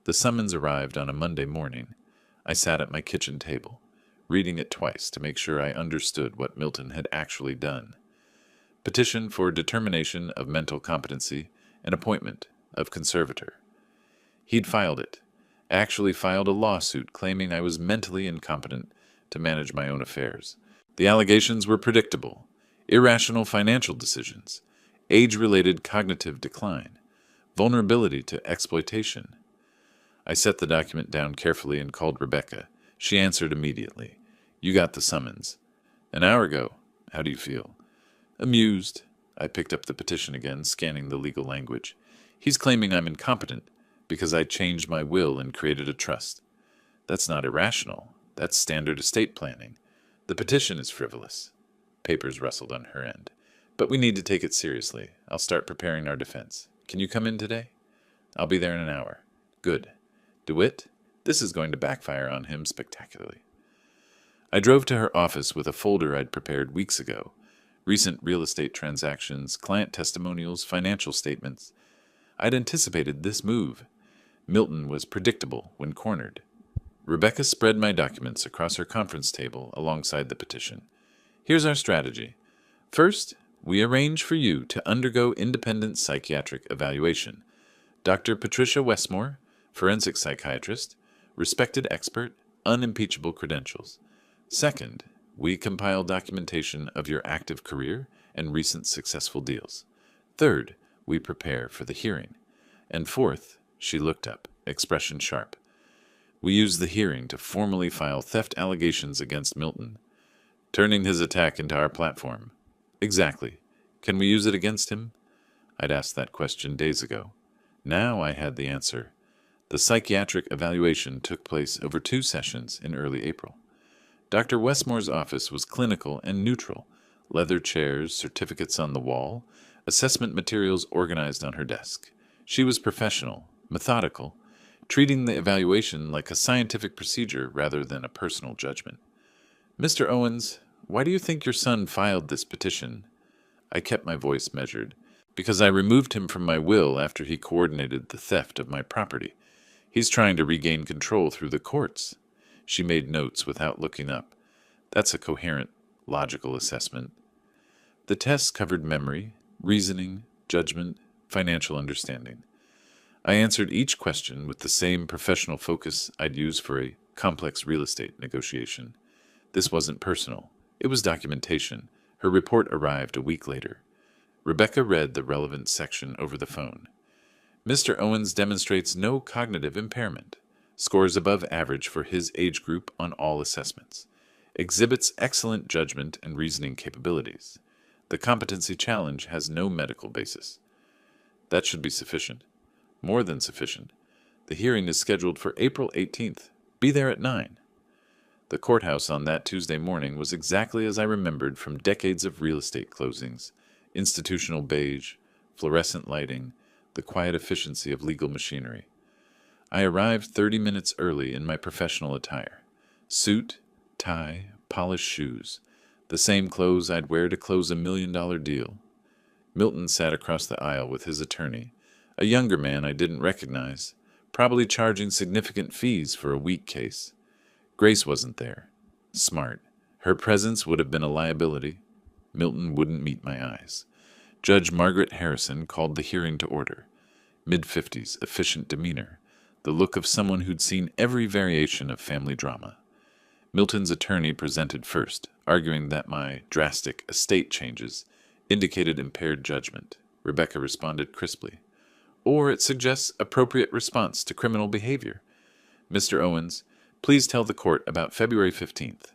The summons arrived on a Monday morning. I sat at my kitchen table, reading it twice to make sure I understood what Milton had actually done. Petition for determination of mental competency and appointment of conservator. He'd filed it, actually filed a lawsuit claiming I was mentally incompetent to manage my own affairs. The allegations were predictable: irrational financial decisions, age-related cognitive decline, vulnerability to exploitation. I set the document down carefully and called Rebecca. She answered immediately. You got the summons. An hour ago. How do you feel? Amused. I picked up the petition again, scanning the legal language. He's claiming I'm incompetent because I changed my will and created a trust. That's not irrational. That's standard estate planning. The petition is frivolous. Papers rustled on her end. But we need to take it seriously. I'll start preparing our defense. Can you come in today? I'll be there in an hour. Good. DeWitt, this is going to backfire on him spectacularly. I drove to her office with a folder I'd prepared weeks ago. Recent real estate transactions, client testimonials, financial statements. I'd anticipated this move. Milton was predictable when cornered. Rebecca spread my documents across her conference table alongside the petition. Here's our strategy. First, we arrange for you to undergo independent psychiatric evaluation. Dr. Patricia Westmore, forensic psychiatrist, respected expert, unimpeachable credentials. Second, we compile documentation of your active career and recent successful deals. Third, we prepare for the hearing. And fourth, she looked up, expression sharp. We use the hearing to formally file theft allegations against Milton, turning his attack into our platform. Exactly. Can we use it against him? I'd asked that question days ago. Now I had the answer. The psychiatric evaluation took place over 2 sessions in early April. Dr. Westmore's office was clinical and neutral. Leather chairs, certificates on the wall, assessment materials organized on her desk. She was professional, methodical, treating the evaluation like a scientific procedure rather than a personal judgment. Mr. Owens, why do you think your son filed this petition? I kept my voice measured. Because I removed him from my will after he coordinated the theft of my property. He's trying to regain control through the courts. She made notes without looking up. That's a coherent, logical assessment. The tests covered memory, reasoning, judgment, financial understanding. I answered each question with the same professional focus I'd use for a complex real estate negotiation. This wasn't personal. It was documentation. Her report arrived a week later. Rebecca read the relevant section over the phone. Mr. Owens demonstrates no cognitive impairment. Scores above average for his age group on all assessments. Exhibits excellent judgment and reasoning capabilities. The competency challenge has no medical basis. That should be sufficient. More than sufficient. The hearing is scheduled for April 18th. Be there at 9. The courthouse on that Tuesday morning was exactly as I remembered from decades of real estate closings. Institutional beige, fluorescent lighting, the quiet efficiency of legal machinery. I arrived 30 minutes early in my professional attire. Suit, tie, polished shoes. The same clothes I'd wear to close a $1 million deal. Milton sat across the aisle with his attorney, a younger man I didn't recognize, probably charging significant fees for a weak case. Grace wasn't there. Smart. Her presence would have been a liability. Milton wouldn't meet my eyes. Judge Margaret Harrison called the hearing to order. Mid-50s, efficient demeanor, the look of someone who'd seen every variation of family drama. Milton's attorney presented first, arguing that my drastic estate changes indicated impaired judgment. Rebecca responded crisply. Or it suggests appropriate response to criminal behavior. Mr. Owens, please tell the court about February 15th.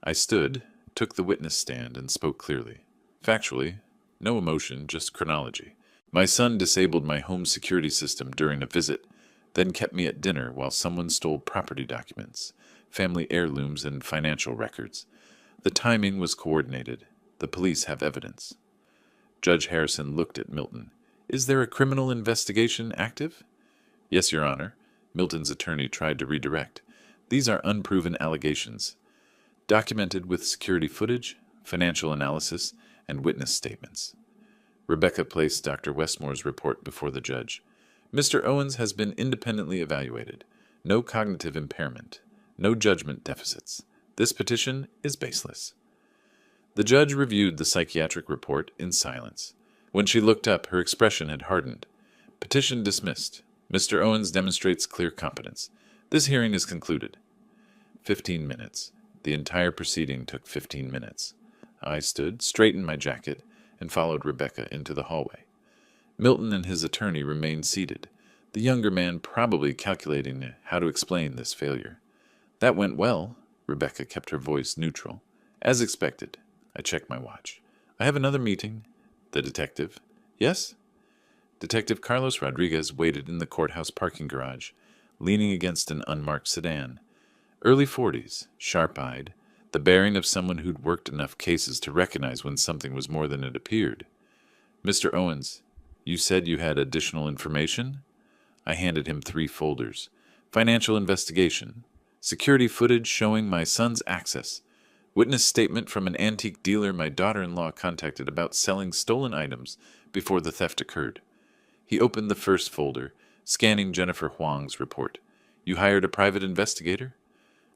I stood, took the witness stand, and spoke clearly. Factually, no emotion, just chronology. My son disabled my home security system during a visit, then kept me at dinner while someone stole property documents, family heirlooms, and financial records. The timing was coordinated. The police have evidence. Judge Harrison looked at Milton. Is there a criminal investigation active? Yes, Your Honor. Milton's attorney tried to redirect. These are unproven allegations, documented with security footage, financial analysis, and witness statements. Rebecca placed Dr. Westmore's report before the judge. Mr. Owens has been independently evaluated. No cognitive impairment. No judgment deficits. This petition is baseless. The judge reviewed the psychiatric report in silence. When she looked up, her expression had hardened. Petition dismissed. Mr. Owens demonstrates clear competence. This hearing is concluded. 15 minutes. The entire proceeding took 15 minutes. I stood, straightened my jacket, and followed Rebecca into the hallway. Milton and his attorney remained seated, the younger man probably calculating how to explain this failure. That went well. Rebecca kept her voice neutral. As expected. I checked my watch. I have another meeting. The detective. Yes? Detective Carlos Rodriguez waited in the courthouse parking garage, leaning against an unmarked sedan. Early 40s, sharp-eyed, the bearing of someone who'd worked enough cases to recognize when something was more than it appeared. Mr. Owens, you said you had additional information? I handed him 3 folders. Financial investigation. Security footage showing my son's access. Witness statement from an antique dealer my daughter-in-law contacted about selling stolen items before the theft occurred. He opened the first folder, scanning Jennifer Huang's report. You hired a private investigator?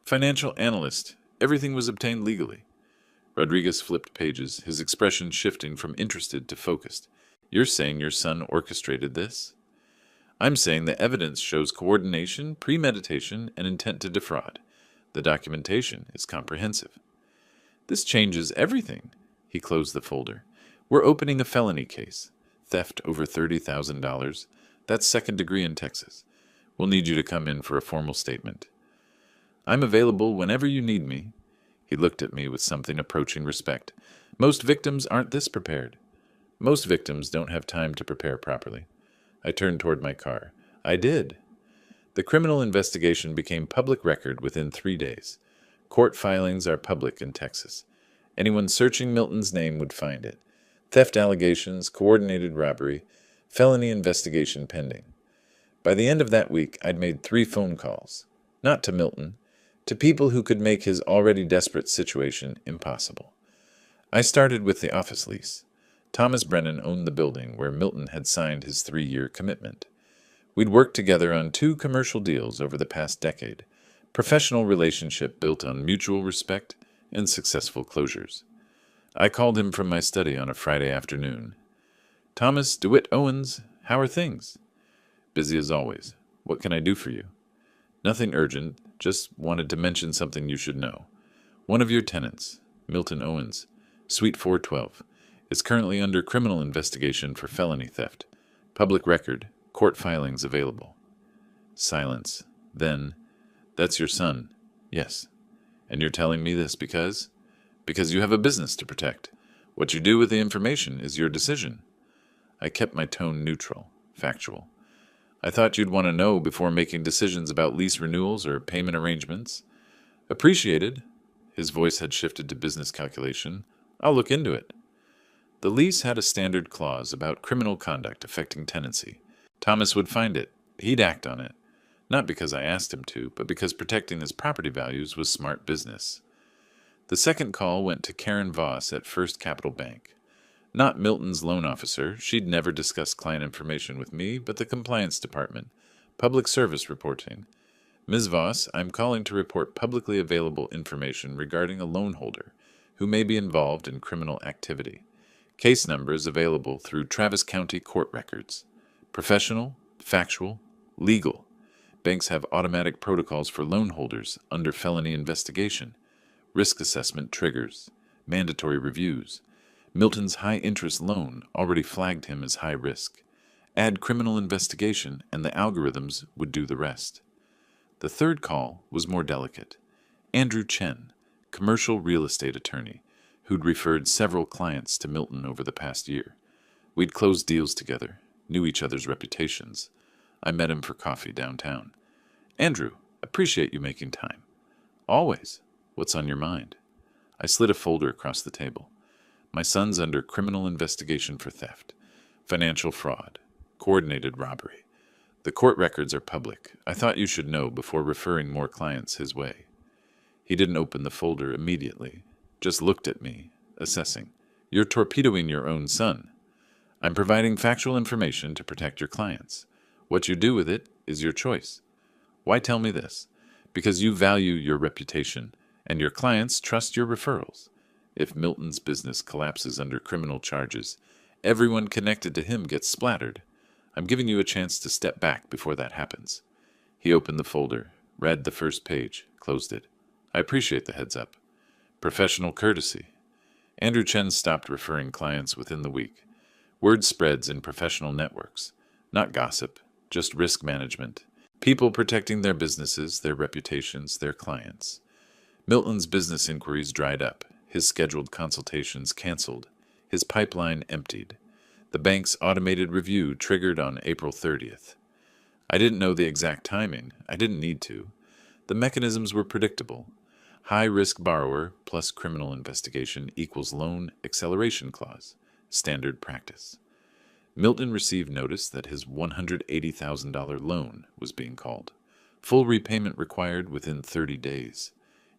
Financial analyst. Everything was obtained legally. Rodriguez flipped pages, his expression shifting from interested to focused. You're saying your son orchestrated this? I'm saying the evidence shows coordination, premeditation, and intent to defraud. The documentation is comprehensive. This changes everything. He closed the folder. We're opening a felony case. Theft over $30,000. That's second degree in Texas. We'll need you to come in for a formal statement. I'm available whenever you need me. He looked at me with something approaching respect. Most victims aren't this prepared. Most victims don't have time to prepare properly. I turned toward my car. I did. The criminal investigation became public record within 3 days. Court filings are public in Texas. Anyone searching Milton's name would find it. Theft allegations, coordinated robbery, felony investigation pending. By the end of that week, I'd made 3 phone calls. Not to Milton, to people who could make his already desperate situation impossible. I started with the office lease. Thomas Brennan owned the building where Milton had signed his 3-year commitment. We'd worked together on 2 commercial deals over the past decade, professional relationship built on mutual respect and successful closures. I called him from my study on a Friday afternoon. Thomas DeWitt Owens, how are things? Busy as always. What can I do for you? Nothing urgent, just wanted to mention something you should know. One of your tenants, Milton Owens, Suite 412, is currently under criminal investigation for felony theft. Public record, court filings available. Silence. Then, that's your son. Yes. And you're telling me this because? Because you have a business to protect. What you do with the information is your decision. I kept my tone neutral, factual. I thought you'd want to know before making decisions about lease renewals or payment arrangements. Appreciated. His voice had shifted to business calculation. I'll look into it. The lease had a standard clause about criminal conduct affecting tenancy. Thomas would find it. He'd act on it. Not because I asked him to, but because protecting his property values was smart business. The second call went to Karen Voss at First Capital Bank. Not Milton's loan officer. She'd never discussed client information with me, but the compliance department. Public service reporting. Ms. Voss, I'm calling to report publicly available information regarding a loan holder who may be involved in criminal activity. Case number is available through Travis County court records. Professional, factual, legal. Banks have automatic protocols for loan holders under felony investigation. Risk assessment triggers. Mandatory reviews. Milton's high-interest loan already flagged him as high risk. Add criminal investigation, and the algorithms would do the rest. The third call was more delicate. Andrew Chen, commercial real estate attorney, who'd referred several clients to Milton over the past year. We'd closed deals together, knew each other's reputations. I met him for coffee downtown. Andrew, appreciate you making time. Always. What's on your mind? I slid a folder across the table. My son's under criminal investigation for theft, financial fraud, coordinated robbery. The court records are public. I thought you should know before referring more clients his way. He didn't open the folder immediately, just looked at me, assessing. You're torpedoing your own son. I'm providing factual information to protect your clients. What you do with it is your choice. Why tell me this? Because you value your reputation, and your clients trust your referrals. If Milton's business collapses under criminal charges, everyone connected to him gets splattered. I'm giving you a chance to step back before that happens. He opened the folder, read the first page, closed it. I appreciate the heads up. Professional courtesy. Andrew Chen stopped referring clients within the week. Word spreads in professional networks. Not gossip, just risk management. People protecting their businesses, their reputations, their clients. Milton's business inquiries dried up, his scheduled consultations canceled, his pipeline emptied. The bank's automated review triggered on April 30th. I didn't know the exact timing. I didn't need to. The mechanisms were predictable. High-risk borrower plus criminal investigation equals loan acceleration clause. Standard practice. Milton received notice that his $180,000 loan was being called. Full repayment required within 30 days.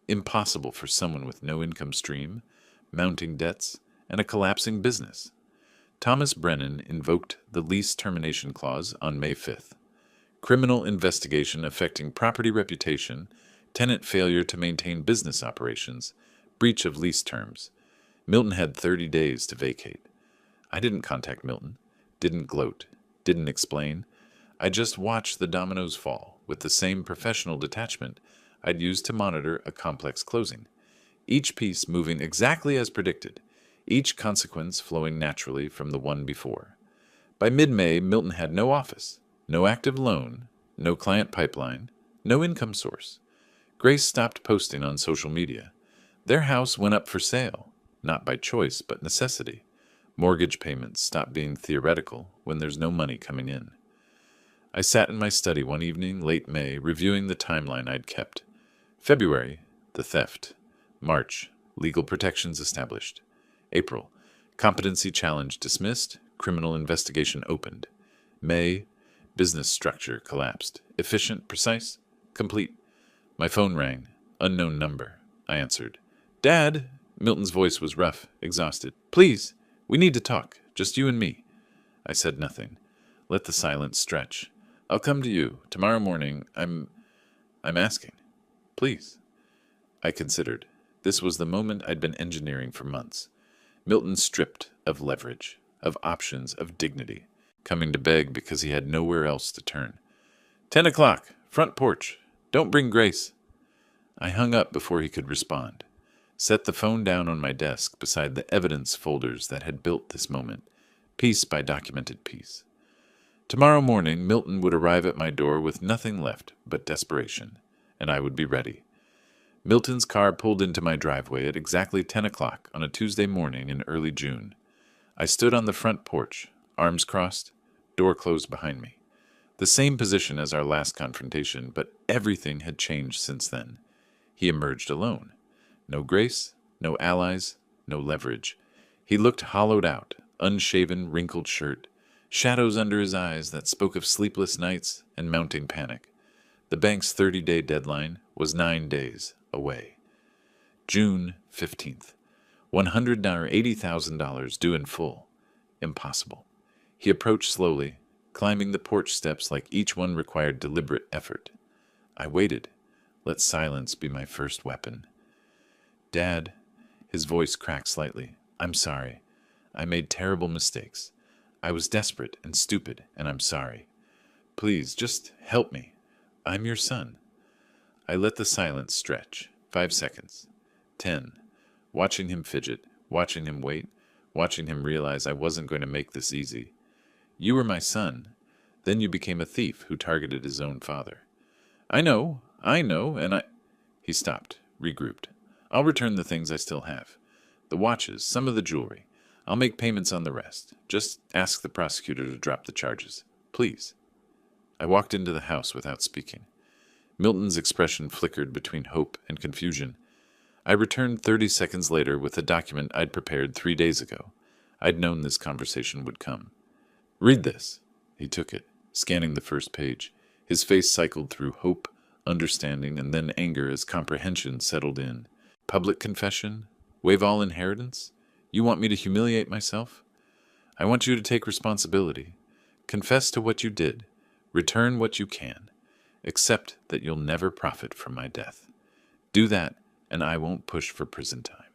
Impossible for someone with no income stream, mounting debts, and a collapsing business. Thomas Brennan invoked the lease termination clause on May 5th. Criminal investigation affecting property reputation, tenant failure to maintain business operations, breach of lease terms. Milton had 30 days to vacate. I didn't contact Milton, didn't gloat, didn't explain. I just watched the dominoes fall with the same professional detachment I'd used to monitor a complex closing. Each piece moving exactly as predicted, each consequence flowing naturally from the one before. By mid-May, Milton had no office, no active loan, no client pipeline, no income source. Grace stopped posting on social media. Their house went up for sale, not by choice but necessity. Mortgage payments stopped being theoretical when there's no money coming in. I sat in my study one evening, late May, reviewing the timeline I'd kept. February, the theft. March, legal protections established. April, competency challenge dismissed, criminal investigation opened. May, business structure collapsed. Efficient, precise, complete. My phone rang. Unknown number. I answered. Dad! Milton's voice was rough, exhausted. Please, we need to talk. Just you and me. I said nothing. Let the silence stretch. I'll come to you. Tomorrow morning. I'm asking. Please. I considered. This was the moment I'd been engineering for months. Milton stripped of leverage, of options, of dignity, coming to beg because he had nowhere else to turn. 10 o'clock, front porch. Don't bring Grace. I hung up before he could respond, set the phone down on my desk beside the evidence folders that had built this moment, piece by documented piece. Tomorrow morning, Milton would arrive at my door with nothing left but desperation, and I would be ready. Milton's car pulled into my driveway at exactly 10 o'clock on a Tuesday morning in early June. I stood on the front porch, arms crossed, door closed behind me. The same position as our last confrontation, but everything had changed since then. He emerged alone. No Grace, no allies, no leverage. He looked hollowed out, unshaven, wrinkled shirt, shadows under his eyes that spoke of sleepless nights and mounting panic. The bank's 30-day deadline was 9 days away. June 15th. $180,000 due in full. Impossible. He approached slowly, climbing the porch steps like each one required deliberate effort. I waited. Let silence be my first weapon. Dad, his voice cracked slightly. I'm sorry. I made terrible mistakes. I was desperate and stupid, and I'm sorry. Please, just help me. I'm your son. I let the silence stretch. 5 seconds. 10. Watching him fidget, watching him wait, watching him realize I wasn't going to make this easy. You were my son. Then you became a thief who targeted his own father. I know, and I... He stopped, regrouped. I'll return the things I still have. The watches, some of the jewelry. I'll make payments on the rest. Just ask the prosecutor to drop the charges. Please. I walked into the house without speaking. Milton's expression flickered between hope and confusion. I returned 30 seconds later with a document I'd prepared 3 days ago. I'd known this conversation would come. Read this. He took it, scanning the first page. His face cycled through hope, understanding, and then anger as comprehension settled in. Public confession? Waive all inheritance? You want me to humiliate myself? I want you to take responsibility. Confess to what you did. Return what you can. Accept that you'll never profit from my death. Do that, and I won't push for prison time.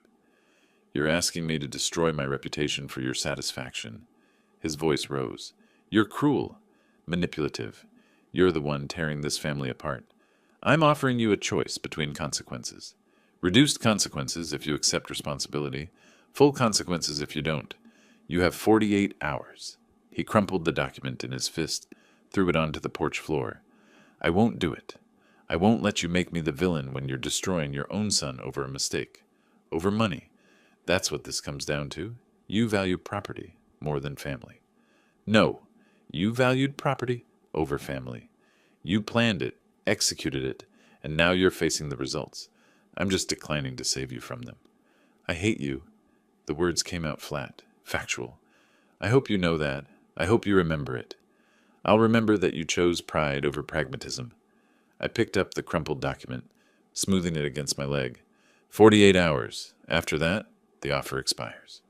You're asking me to destroy my reputation for your satisfaction. His voice rose. You're cruel, manipulative. You're the one tearing this family apart. I'm offering you a choice between consequences. Reduced consequences if you accept responsibility. Full consequences if you don't. You have 48 hours. He crumpled the document in his fist, threw it onto the porch floor. I won't do it. I won't let you make me the villain when you're destroying your own son over a mistake. Over money. That's what this comes down to. You value property more than family. No, you valued property over family. You planned it, executed it, and now you're facing the results. I'm just declining to save you from them. I hate you. The words came out flat, factual. I hope you know that. I hope you remember it. I'll remember that you chose pride over pragmatism. I picked up the crumpled document, smoothing it against my leg. 48 hours. After that, the offer expires.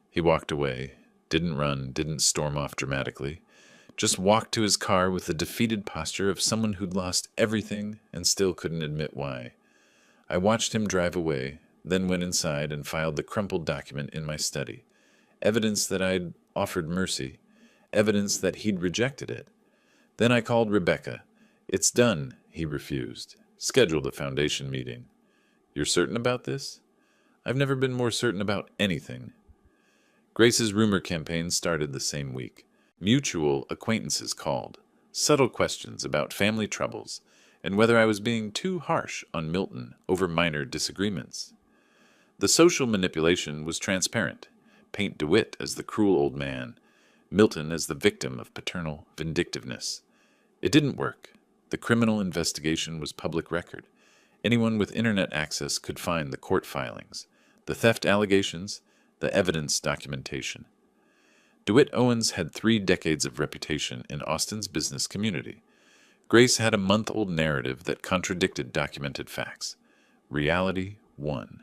He walked away, didn't run, didn't storm off dramatically, just walked to his car with the defeated posture of someone who'd lost everything and still couldn't admit why. I watched him drive away, then went inside and filed the crumpled document in my study. Evidence that I'd offered mercy. Evidence that he'd rejected it. Then I called Rebecca. It's done, he refused. Scheduled a foundation meeting. You're certain about this? I've never been more certain about anything. Grace's rumor campaign started the same week. Mutual acquaintances called. Subtle questions about family troubles and whether I was being too harsh on Milton over minor disagreements. The social manipulation was transparent. Paint DeWitt as the cruel old man, Milton as the victim of paternal vindictiveness. It didn't work. The criminal investigation was public record. Anyone with internet access could find the court filings, the theft allegations, the evidence documentation. DeWitt Owens had 3 decades of reputation in Austin's business community. Grace had a month-old narrative that contradicted documented facts. Reality won.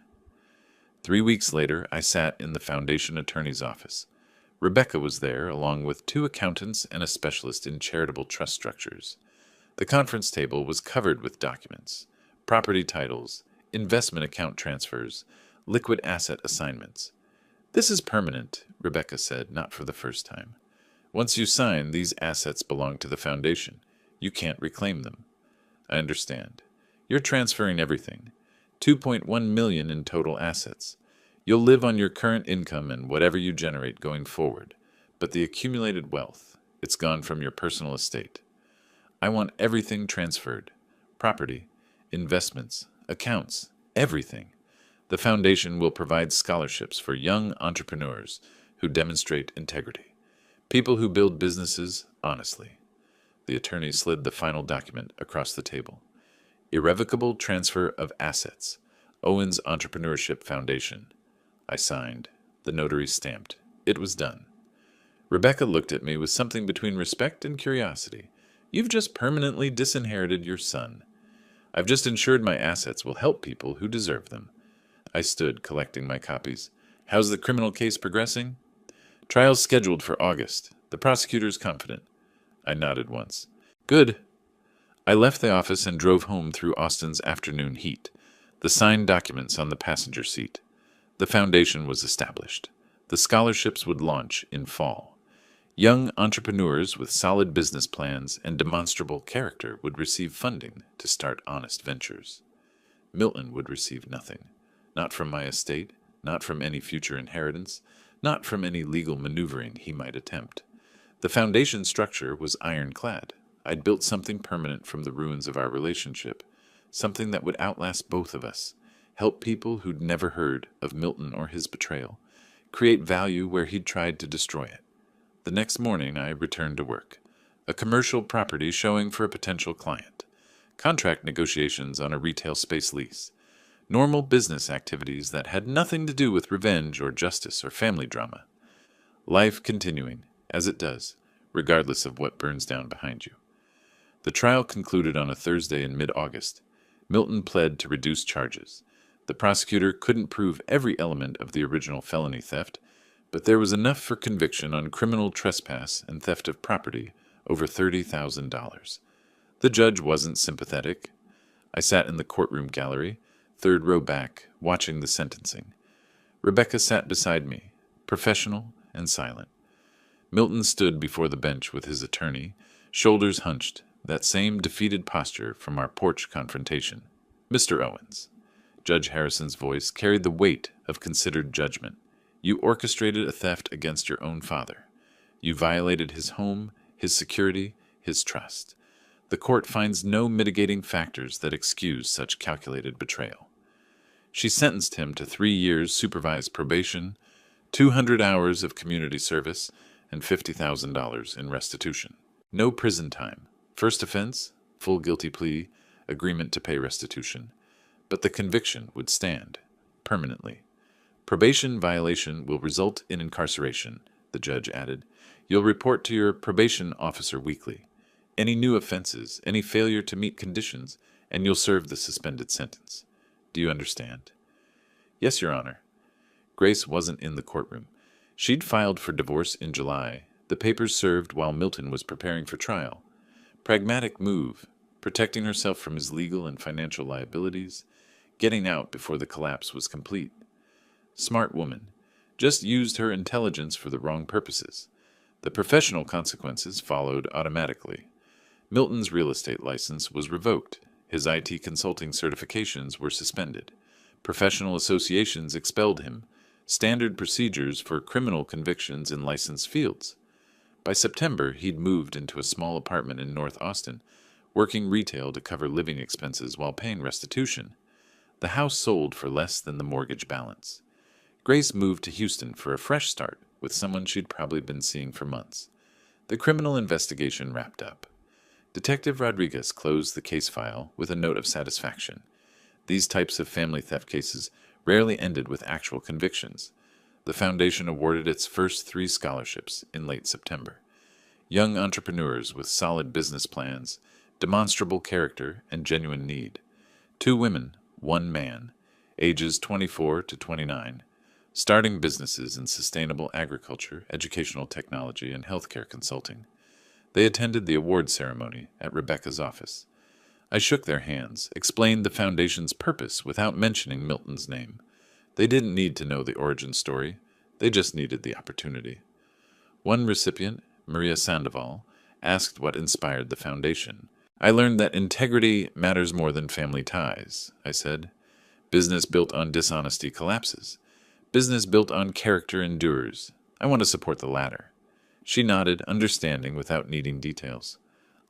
3 weeks later, I sat in the foundation attorney's office. Rebecca was there, along with 2 accountants and a specialist in charitable trust structures. The conference table was covered with documents, property titles, investment account transfers, liquid asset assignments. This is permanent, Rebecca said, not for the first time. Once you sign, these assets belong to the foundation. You can't reclaim them. I understand. You're transferring everything. $2.1 million in total assets. You'll live on your current income and whatever you generate going forward. But the accumulated wealth, it's gone from your personal estate. I want everything transferred. Property, investments, accounts, everything. The foundation will provide scholarships for young entrepreneurs who demonstrate integrity. People who build businesses honestly. The attorney slid the final document across the table. Irrevocable transfer of assets. Owens Entrepreneurship Foundation. I signed. The notary stamped. It was done. Rebecca looked at me with something between respect and curiosity. You've just permanently disinherited your son. I've just ensured my assets will help people who deserve them. I stood, collecting my copies. How's the criminal case progressing? Trial's scheduled for August. The prosecutor's confident. I nodded once. Good. I left the office and drove home through Austin's afternoon heat, the signed documents on the passenger seat. The foundation was established. The scholarships would launch in fall. Young entrepreneurs with solid business plans and demonstrable character would receive funding to start honest ventures. Milton would receive nothing. Not from my estate, not from any future inheritance, not from any legal maneuvering he might attempt. The foundation structure was ironclad. I'd built something permanent from the ruins of our relationship, something that would outlast both of us, help people who'd never heard of Milton or his betrayal, create value where he'd tried to destroy it. The next morning I returned to work. A commercial property showing for a potential client. Contract negotiations on a retail space lease. Normal business activities that had nothing to do with revenge or justice or family drama. Life continuing, as it does, regardless of what burns down behind you. The trial concluded on a Thursday in mid-August. Milton pled to reduce charges. The prosecutor couldn't prove every element of the original felony theft, but there was enough for conviction on criminal trespass and theft of property over $30,000. The judge wasn't sympathetic. I sat in the courtroom gallery, third row back, watching the sentencing. Rebecca sat beside me, professional and silent. Milton stood before the bench with his attorney, shoulders hunched, that same defeated posture from our porch confrontation. "Mr. Owens," Judge Harrison's voice carried the weight of considered judgment. "You orchestrated a theft against your own father. You violated his home, his security, his trust. The court finds no mitigating factors that excuse such calculated betrayal." She sentenced him to 3 years supervised probation, 200 hours of community service, and $50,000 in restitution. No prison time. First offense, full guilty plea, agreement to pay restitution. But the conviction would stand, permanently. "Probation violation will result in incarceration," the judge added. "You'll report to your probation officer weekly. Any new offenses, any failure to meet conditions, and you'll serve the suspended sentence. Do you understand?" "Yes, Your Honor." Grace wasn't in the courtroom. She'd filed for divorce in July. The papers served while Milton was preparing for trial. Pragmatic move, protecting herself from his legal and financial liabilities, getting out before the collapse was complete. Smart woman. Just used her intelligence for the wrong purposes. The professional consequences followed automatically. Milton's real estate license was revoked. His IT consulting certifications were suspended. Professional associations expelled him. Standard procedures for criminal convictions in licensed fields. By September, he'd moved into a small apartment in North Austin, working retail to cover living expenses while paying restitution. The house sold for less than the mortgage balance. Grace moved to Houston for a fresh start with someone she'd probably been seeing for months. The criminal investigation wrapped up. Detective Rodriguez closed the case file with a note of satisfaction. These types of family theft cases rarely ended with actual convictions. The foundation awarded its first 3 scholarships in late September. Young entrepreneurs with solid business plans, demonstrable character, and genuine need. 2 women, 1 man, ages 24 to 29, starting businesses in sustainable agriculture, educational technology, and healthcare consulting. They attended the award ceremony at Rebecca's office. I shook their hands, explained the foundation's purpose without mentioning Milton's name. They didn't need to know the origin story. They just needed the opportunity. One recipient, Maria Sandoval, asked what inspired the foundation. "I learned that integrity matters more than family ties," I said. "Business built on dishonesty collapses. Business built on character endures. I want to support the latter." She nodded, understanding without needing details.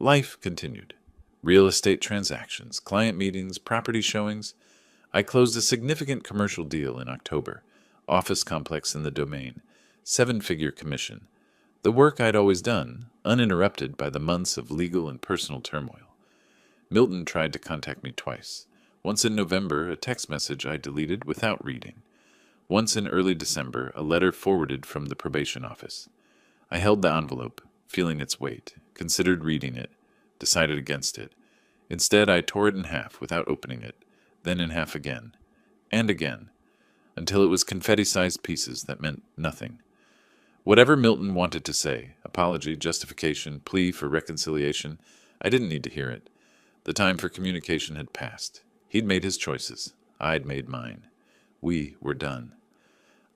Life continued. Real estate transactions, client meetings, property showings. I closed a significant commercial deal in October. Office complex in the Domain. 7-figure commission. The work I'd always done, uninterrupted by the months of legal and personal turmoil. Milton tried to contact me twice. Once in November, a text message I deleted without reading. Once in early December, a letter forwarded from the probation office. I held the envelope, feeling its weight, considered reading it, decided against it. Instead, I tore it in half without opening it, then in half again, and again, until it was confetti-sized pieces that meant nothing. Whatever Milton wanted to say, apology, justification, plea for reconciliation, I didn't need to hear it. The time for communication had passed. He'd made his choices. I'd made mine. We were done.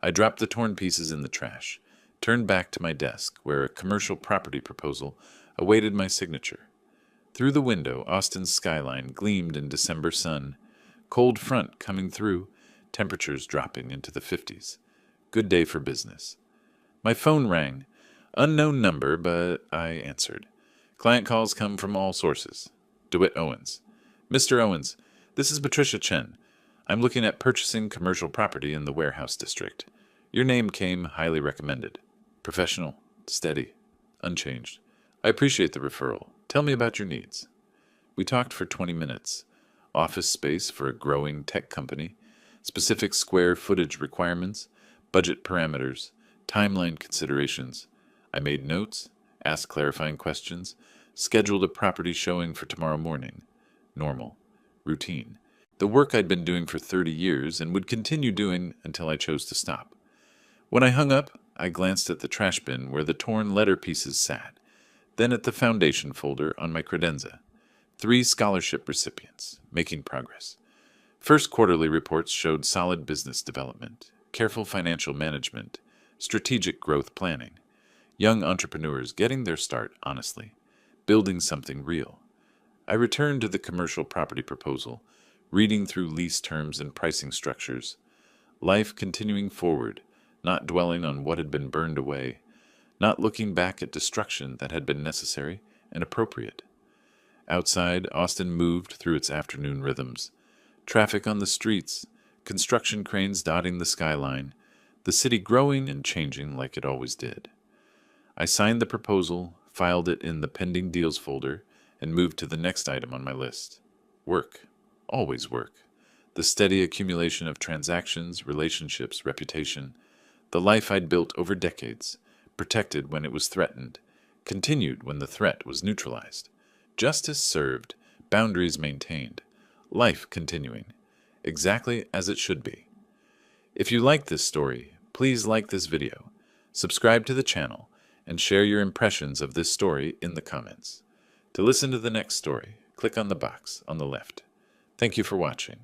I dropped the torn pieces in the trash, turned back to my desk, where a commercial property proposal awaited my signature. Through the window, Austin's skyline gleamed in December sun. Cold front coming through, temperatures dropping into the 50s. Good day for business. My phone rang. Unknown number, but I answered. Client calls come from all sources. DeWitt Owens. Mr. Owens, this is Patricia Chen. I'm looking at purchasing commercial property in the warehouse district. Your name came highly recommended. Professional, steady, unchanged. I appreciate the referral. Tell me about your needs. We talked for 20 minutes. Office space for a growing tech company, specific square footage requirements, budget parameters, timeline considerations. I made notes, asked clarifying questions, scheduled a property showing for tomorrow morning. Normal. Routine. The work I'd been doing for 30 years and would continue doing until I chose to stop. When I hung up, I glanced at the trash bin where the torn letter pieces sat, then at the foundation folder on my credenza. 3 scholarship recipients, making progress. First quarterly reports showed solid business development, careful financial management, strategic growth planning. Young entrepreneurs getting their start honestly, building something real. I returned to the commercial property proposal, reading through lease terms and pricing structures. Life continuing forward, not dwelling on what had been burned away, not looking back at destruction that had been necessary and appropriate. Outside, Austin moved through its afternoon rhythms. Traffic on the streets, construction cranes dotting the skyline, the city growing and changing like it always did. I signed the proposal, filed it in the pending deals folder, and moved to the next item on my list. Work. Always work. The steady accumulation of transactions, relationships, reputation. The life I'd built over decades, protected when it was threatened, continued when the threat was neutralized. Justice served, boundaries maintained, life continuing, exactly as it should be. If you like this story, please like this video, subscribe to the channel, and share your impressions of this story in the comments. To listen to the next story, click on the box on the left. Thank you for watching.